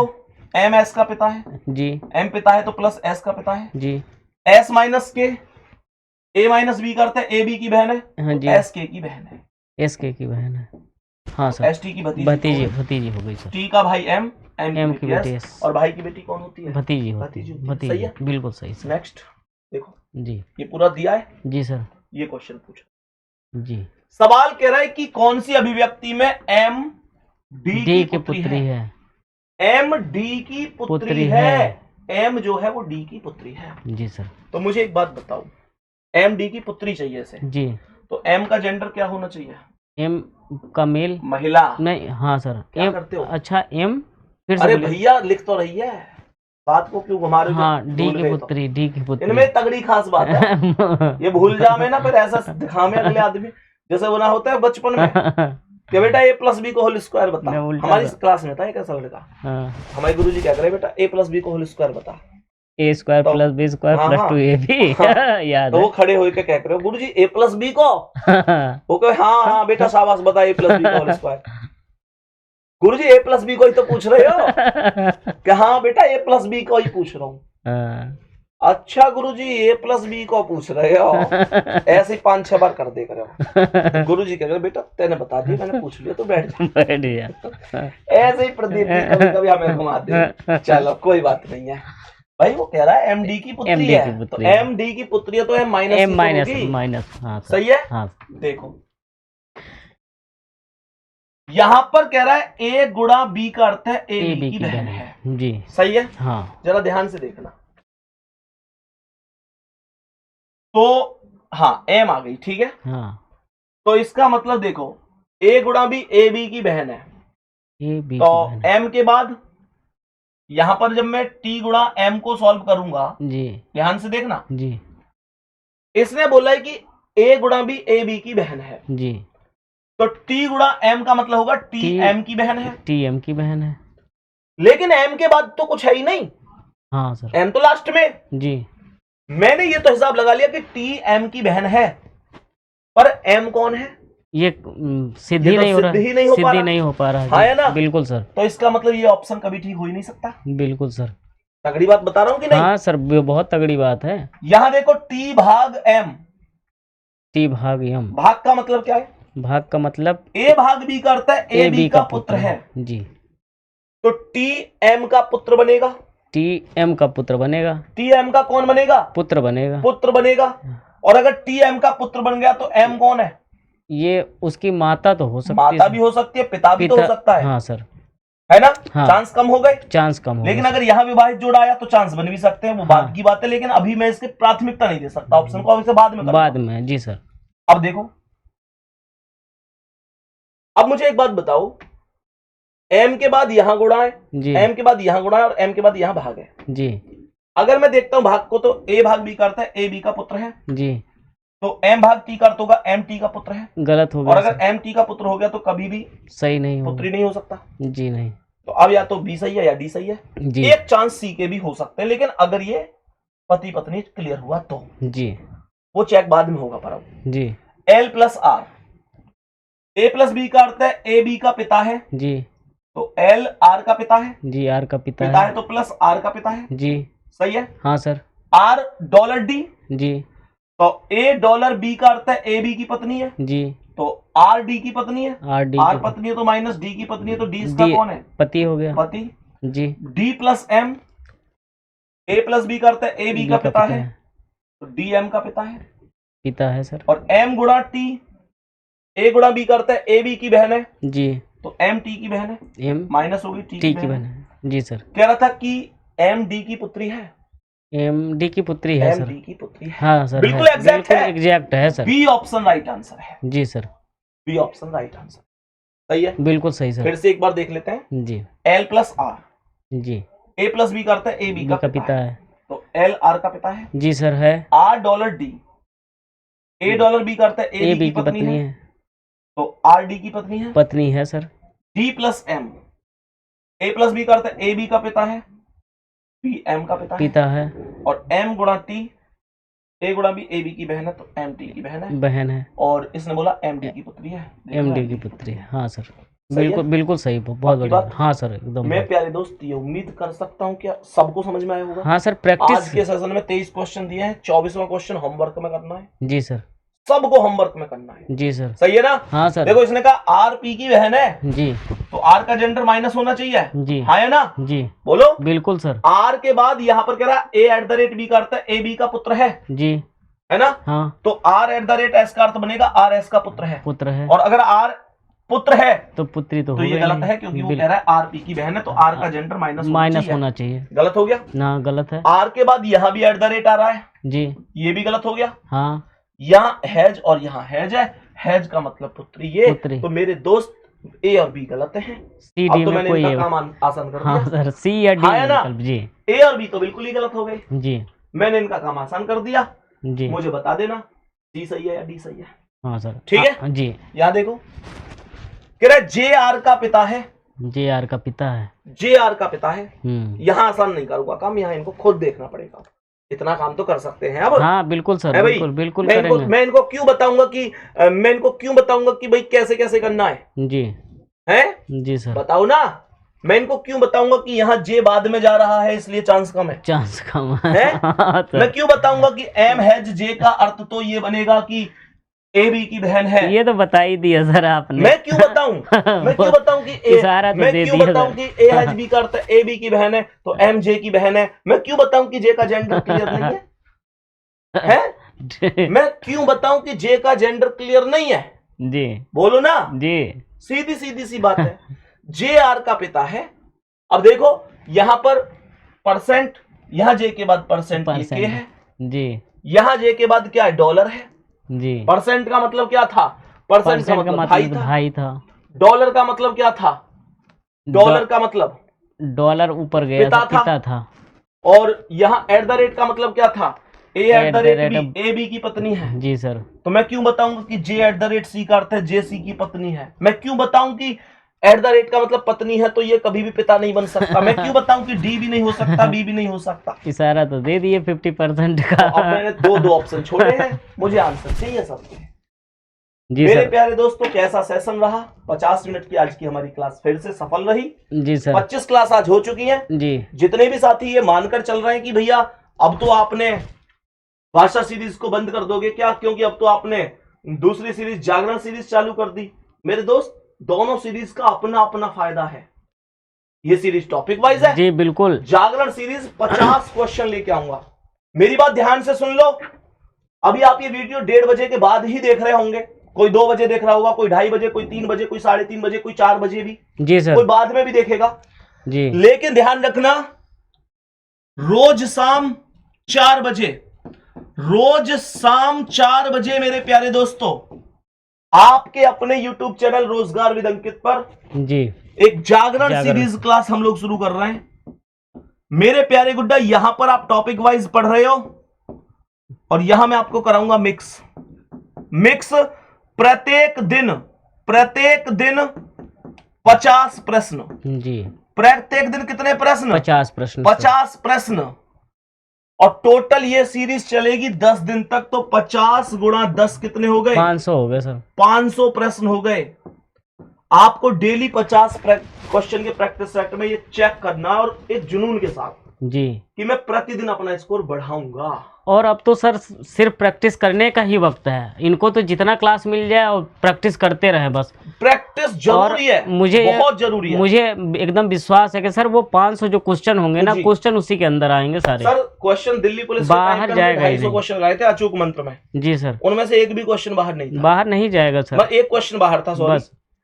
एम एस का पिता है जी, एम पिता है तो प्लस एस का पिता है जी। एस माइनस के, ए माइनस बी करता है ए बी की बहन है हाँ तो जी, एस के की बहन है, एस के की बहन है, हाँ सर, एस टी की भतीजी हो गई सर। टी का भाई एम, एम की बेटी एस और भाई की बेटी कौन होती है, भतीजी सही है, बिल्कुल सही सर। नेक्स्ट देखो जी, ये पूरा दिया है जी सर, ये क्वेश्चन पूछा जी। सवाल कह रहा है कि कौन सी अभिव्यक्ति में एम डी की पुत्री है, एम डी की पुत्री है, एम जो है वो डी की पुत्री है जी सर। तो मुझे एक बात बताओ, एम डी की पुत्री चाहिए इसे जी, तो एम का जेंडर क्या होना चाहिए, एम का मेल, महिला नहीं, हाँ सर, क्या एम करते हो, अच्छा एम फिर अरे भैया लिख तो रही है, बात को क्यों घुमा रहे हो, हाँ डी की पुत्री, डी की पुत्री, इनमें तगड़ी खास बात है ये भूल जा में ना फिर ऐसा दिखा में अगले आदमी जैसे वो ना होता है बचपन में कि बेटा ए प्लस बी को होल स्क्वायर बता, हमारी क्लास में था एक ऐसा लड़का, हमारे गुरुजी क्या करे बेटा ए प्लस बी को होल स्क्वायर बता, A square plus B square plus 2ab याद तो वो खड़े होकर क्या कह रहे हो गुरुजी ए प्लस बी को, वो कहे हाँ बेटा शाबाश बता ए प्लस बी को होल स्क्वायर, गुरुजी ए प्लस बी को ही तो पूछ रहे हो कि हाँ बेटा ए प्लस बी को ही पूछ रहा हूँ, अच्छा गुरुजी ए प्लस बी को पूछ रहे हो, ऐसे ही 5-6 बार कर दे करे गुरुजी कह रहे बेटा तेने बता दिया मैंने पूछ लिया तो बैठ जा ऐसे ही प्रदीप कभी कभी हमें घुमा दे, चलो कोई बात नहीं है भाई, वो कह रहा है एम डी की पुत्री है तो एम डी की पुत्री है तो एम माइनस, हाँ सही है, हाँ। देखो यहां पर कह रहा है ए गुणा बी का अर्थ है ए बी की बहन है जी, सही है, हाँ। जरा ध्यान से देखना, तो हाँ एम आ गई ठीक है, हाँ। तो इसका मतलब देखो ए गुणा बी ए बी की बहन है, ए बी तो एम के बाद यहां पर जब मैं टी गुणा एम को सॉल्व करूंगा जी, ध्यान से देखना जी, इसने बोला है कि ए गुणा बी ए बी की बहन है जी, तो टी गुणा एम का मतलब होगा टी एम की बहन है, टी एम की बहन है, लेकिन एम के बाद तो कुछ है ही नहीं, हाँ सर, एम तो लास्ट में जी, मैंने ये तो हिसाब लगा लिया कि टी एम की बहन है पर एम कौन है, ये सिद्धि नहीं हो रहा, सिद्धि नहीं हो पा रहा है ना, बिल्कुल सर, तो इसका मतलब ये ऑप्शन कभी ठीक हो ही नहीं सकता, बिल्कुल सर, तगड़ी बात बता रहा हूं कि नहीं, हाँ सर बहुत तगड़ी बात है, यहां देखो टी भाग एम, टी भाग यम। भाग का मतलब क्या है? भाग का मतलब ए भाग बी का अर्थ है ए बी का पुत्र है जी। तो टी एम का पुत्र बनेगा। टी एम का पुत्र बनेगा। टी एम का कौन बनेगा? पुत्र बनेगा। पुत्र बनेगा। और अगर टी एम का पुत्र बन गया तो एम कौन है? ये उसकी माता तो हो सकती है। माता भी हो सकती है, पिता भी तो हो सकता है। हाँ सर, है ना? हाँ। चांस कम हो गए। चांस कम हो लेकिन गए। अगर यहाँ विवाहित जोड़ा आया तो चांस बन भी सकते हैं, वो हाँ। बात की बात है। लेकिन अभी मैं इसकी प्राथमिकता नहीं दे सकता ऑप्शन को, अब इसे बाद में करूंगा। बाद में जी सर। अब देखो, अब मुझे एक बात बताओ, एम के बाद यहां गुणा है जी, एम के बाद यहां गुणा है और एम के बाद यहां भाग है जी, अगर मैं देखता हूं भाग को तो ए भाग बी करता है, ए बी का पुत्र है जी। तो एम भाग टी का अर्थ होगा एम टी का पुत्र है। गलत हो और गया अगर सर। एम टी का पुत्र हो गया तो कभी भी सही नहीं हो। पुत्री नहीं हो सकता। जी नहीं। तो अब या तो बी सही है या डी सही है। जी, एक चांस सी के भी हो सकते हैं, लेकिन अगर ये पति पत्नी क्लियर हुआ तो जी, वो चेक बाद में होगा। पर अब जी, L plus R, A plus B का अर्थ है ए बी का पिता है जी, तो एल आर का पिता है। जी। आर का पिता पिता है। है तो प्लस आर का पिता है। जी, सही है। हाँ सर। आर डॉलर डी, जी, तो ए डॉलर बी का अर्थ है ए बी की पत्नी है जी। तो आर डी की पत्नी है। आर डी आर पत्नी है तो माइनस डी की पत्नी है तो डी इसका कौन है? पति हो गया। पति। जी। D plus M, A plus B का अर्थ है ए बी का पिता है तो डी एम का पिता है। पिता है सर। और एम गुणा टी, ए गुणा बी का अर्थ है ए बी की बहन है जी। तो एम टी की बहन है। एम माइनस होगी टी टी की की बहन। बहन है। जी सर। कह रहा था कि एम डी की पुत्री है। एम डी की पुत्री है एम सर। डी की पुत्री है। हाँ सर। बिल्कुल एग्जैक्ट है। एग्जैक्ट है sir. B option right answer है। जी sir. B option right answer सही है। बिल्कुल सही सर। फिर से एक बार देख लेते हैं। जी, एल प्लस आर, जी। ए प्लस बी करता है ए बी का पिता है तो एल आर का पिता है। जी सर है। R dollar D, A dollar B करता है ए बी की पत्नी है तो आर डी की पत्नी है। पत्नी है sir. D plus M, A plus B करता है ए बी का पिता है, बी एम का पिता है। और एम गुणा टी, ए गुणा बी ए बी की बहन है तो एम टी की बहन है। और इसने बोला एम डी की पुत्री है। एम डी की पुत्री है। हाँ सर। सही बिल्कुल है? बिल्कुल सही। बहुत बढ़िया। हाँ सर एकदम। मैं प्यारे दोस्त ये उम्मीद कर सकता हूँ क्या सबको समझ में आया होगा। हाँ सर। प्रैक्टिस आज के सेशन में 23 क्वेश्चन दिए हैं, 24वां क्वेश्चन होमवर्क में करना है। जी सर। सबको होमवर्क में करना है। जी सर। सही है ना? हाँ सर। देखो इसने कहा आर पी की बहन है जी, तो आर का जेंडर माइनस होना चाहिए। जी, हाँ है ना? जी। बोलो। बिल्कुल सर। आर के बाद यहाँ पर कह रहा है ए एट द रेट बी का अर्थ है ए बी का पुत्र है। जी, है ना? हाँ। तो R at the rate S का अर्थ बनेगा आर एस का पुत्र है। पुत्र है। और अगर आर पुत्र है तो पुत्री तो ये गलत है क्योंकि वो कह रहा है आर पी की बहन है तो आर का जेंडर माइनस होना चाहिए। गलत हो गया ना, गलत है। आर के बाद यहाँ भी एट द रेट आ रहा है जी, ये भी गलत हो गया। हाँ। यहाँ हैज और यहाँ हैज है, हैज का मतलब पुत्री ये पुत्री। तो मेरे दोस्त ए और बी गलत हैं। सी अब डी तो में मैंने कोई इनका काम आसान कर हाँ दिया। सर। सी या डी हाँ है ना? विकल्प। जी, ए और बी तो बिल्कुल ही गलत हो गए। जी, मैंने इनका काम आसान कर दिया। जी। मुझे बता देना सी सही है या डी सही है। हाँ सर। ठीक है जी। यहाँ देखो कह रहा है जे आर का पिता है। जे आर का पिता है। जे आर का पिता है। यहाँ आसान नहीं करूंगा काम, यहाँ इनको खुद देखना पड़ेगा। इतना काम तो कर सकते हैं अब। हाँ बिल्कुल सर। है भाई? बिल्कुल बिल्कुल मैं इनको क्यों बताऊंगा कि भाई कैसे कैसे करना है। जी, है जी सर। बताओ ना। मैं इनको क्यों बताऊंगा कि यहाँ जे बाद में जा रहा है इसलिए चांस कम है। चांस कम है? तो मैं क्यों बताऊंगा कि एम हैज जे का अर्थ तो ये बनेगा कि ए बी की बहन है। ये तो बता ही दिया सर आपने। मैं क्यों बताऊं मैं क्यों बताऊं कि मैं क्यों बताऊं कि ए हैज बी का अर्थ ए बी की बहन है तो एम जे की बहन है। मैं क्यों बताऊं कि जे का जेंडर क्लियर नहीं है? मैं क्यों बताऊं कि जे का जेंडर क्लियर नहीं है? जी, बोलो ना। जी। सीधी सीधी सी बात है। जे आर का पिता है। अब देखो यहां पर परसेंट, यहां जे के बाद परसेंट के है जी, यहां जे के बाद क्या है डॉलर है जी। परसेंट का मतलब क्या था? परसेंट का मतलब भाई था। डॉलर का मतलब क्या था? डॉलर का मतलब डॉलर ऊपर गया पिता था। और यहाँ एट द रेट का मतलब क्या था? A at the rate B, A B की पत्नी है। जी सर। तो मैं क्यों बताऊंगा कि J at the rate C का अर्थ है जे सी की पत्नी है? मैं क्यों बताऊं कि एट द रेट का मतलब पत्नी है तो ये कभी भी पिता नहीं बन सकता? मैं क्यों बताऊं कि डी भी नहीं हो सकता, बी भी नहीं हो सकता? इशारा तो दे दिए 50% का। तो अब मैंने दो ऑप्शन छोड़े हैं, मुझे आंसर चाहिए सबके। जी मेरे सर। प्यारे दोस्तों कैसा सेशन रहा? 50 मिनट की आज की हमारी क्लास फिर से सफल रही। जी सर। 25 क्लास आज हो चुकी है। जी, जितने भी साथी ये मानकर चल रहे हैं कि भैया अब तो आपने भाषा सीरीज को बंद कर दोगे क्या, क्योंकि अब तो आपने दूसरी सीरीज जागरण सीरीज चालू कर दी। मेरे दोस्त दोनों सीरीज का अपना अपना फायदा है। ये सीरीज टॉपिक वाइज है जी बिल्कुल। जागरण सीरीज 50 क्वेश्चन लेके आऊंगा। मेरी बात ध्यान से सुन लो। अभी आप ये वीडियो 1:30 बजे के बाद ही देख रहे होंगे। कोई 2 बजे देख रहा होगा, कोई 2:30 बजे, कोई 3 बजे, कोई 3:30 बजे, कोई 4 बजे भी जी सर, कोई बाद में भी देखेगा जी। लेकिन ध्यान रखना रोज शाम 4 बजे, रोज शाम 4 बजे मेरे प्यारे दोस्तों आपके अपने YouTube चैनल रोजगार विद अंकित पर जी एक जागरण सीरीज क्लास हम लोग शुरू कर रहे हैं। मेरे प्यारे गुड्डा यहां पर आप टॉपिक वाइज पढ़ रहे हो और यहां मैं आपको कराऊंगा मिक्स। प्रत्येक दिन 50 प्रश्न जी। प्रत्येक दिन कितने प्रश्न? 50 प्रश्न। 50 प्रश्न और टोटल ये सीरीज चलेगी 10 दिन तक। तो 50 गुणा 10 कितने हो गए? 500 हो गए सर। 500 प्रश्न हो गए। आपको डेली 50 क्वेश्चन के प्रैक्टिस सेट में ये चेक करना और एक जुनून के साथ जी कि मैं प्रतिदिन अपना स्कोर बढ़ाऊंगा। और अब तो सर सिर्फ प्रैक्टिस करने का ही वक्त है। इनको तो जितना क्लास मिल जाए और प्रैक्टिस करते रहे बस। प्रैक्टिस जरूरी है, मुझे बहुत जरूरी है। मुझे एकदम विश्वास है कि सर वो 500 जो क्वेश्चन होंगे ना, क्वेश्चन उसी के अंदर आएंगे सारे। सर क्वेश्चन दिल्ली पुलिस बाहर जाएगा 250 क्वेश्चन लाए थे अचूक मंत्र में। जी सर। उनमें से एक भी क्वेश्चन बाहर नहीं था। बाहर नहीं जाएगा सर। एक क्वेश्चन बाहर था, सॉरी,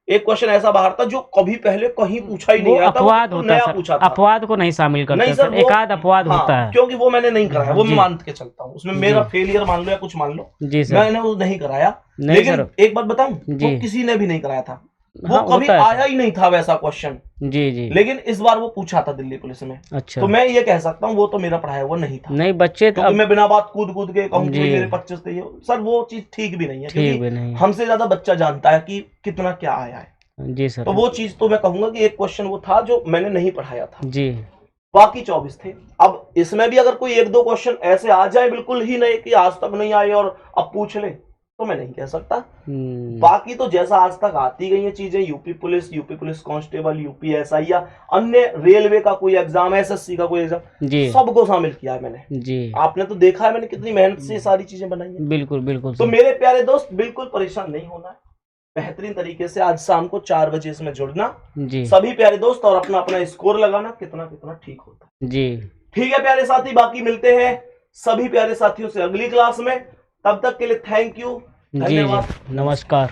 एक क्वेश्चन ऐसा बाहर था जो कभी पहले कहीं पूछा ही नहीं गया था। अपवाद होता है सर, अपवाद को नहीं शामिल करते सर, एकाध अपवाद होता है। क्योंकि वो मैंने नहीं कराया, वो मैं मान के चलता हूँ। उसमें मेरा फेलियर मान लो या कुछ मान लो, जी सर, मैंने वो नहीं कराया। लेकिन एक बात बताऊं, वो किसी ने भी नहीं कराया था। वो कभी आया ही नहीं था वैसा क्वेश्चन। जी जी। लेकिन इस बार वो पूछा था दिल्ली पुलिस में। अच्छा। तो मैं ये कह सकता हूँ वो तो मेरा पढ़ाया वो नहीं था। नहीं बच्चे तो मैं बिना बात कूद के कहूँ कि मेरे 25 थे, सर वो चीज ठीक भी नहीं है। क्योंकि हमसे ज्यादा बच्चा जानता है कि कितना क्या आया है। जी सर। तो वो चीज तो मैं कहूंगा कि एक क्वेश्चन वो था जो मैंने नहीं पढ़ाया था जी। बाकी 24 थे। अब इसमें भी अगर कोई 1-2 क्वेश्चन ऐसे आ जाए बिल्कुल ही नहीं कि आज तक नहीं आए और अब पूछ ले, तो मैं नहीं कह सकता। बाकी तो जैसा आज तक आती गई है चीजें, UP police constable, UP SI या अन्य रेलवे का कोई एग्जाम, एसएससी का कोई एग्जाम, सबको शामिल किया है मैंने। जी। आपने तो देखा है मैंने कितनी मेहनत से सारी चीजें बनाई है। बिल्कुल बिल्कुल। तो मेरे प्यारे दोस्त बिल्कुल परेशान नहीं होना है। बेहतरीन तरीके से आज शाम को 4 बजे इसमें जुड़ना जी सभी प्यारे दोस्त, और अपना अपना स्कोर लगाना कितना कितना ठीक होता है जी। ठीक है प्यारे साथी, बाकी मिलते हैं सभी प्यारे साथियों से अगली क्लास में। तब तक के लिए थैंक यू, धन्यवाद, नमस्कार।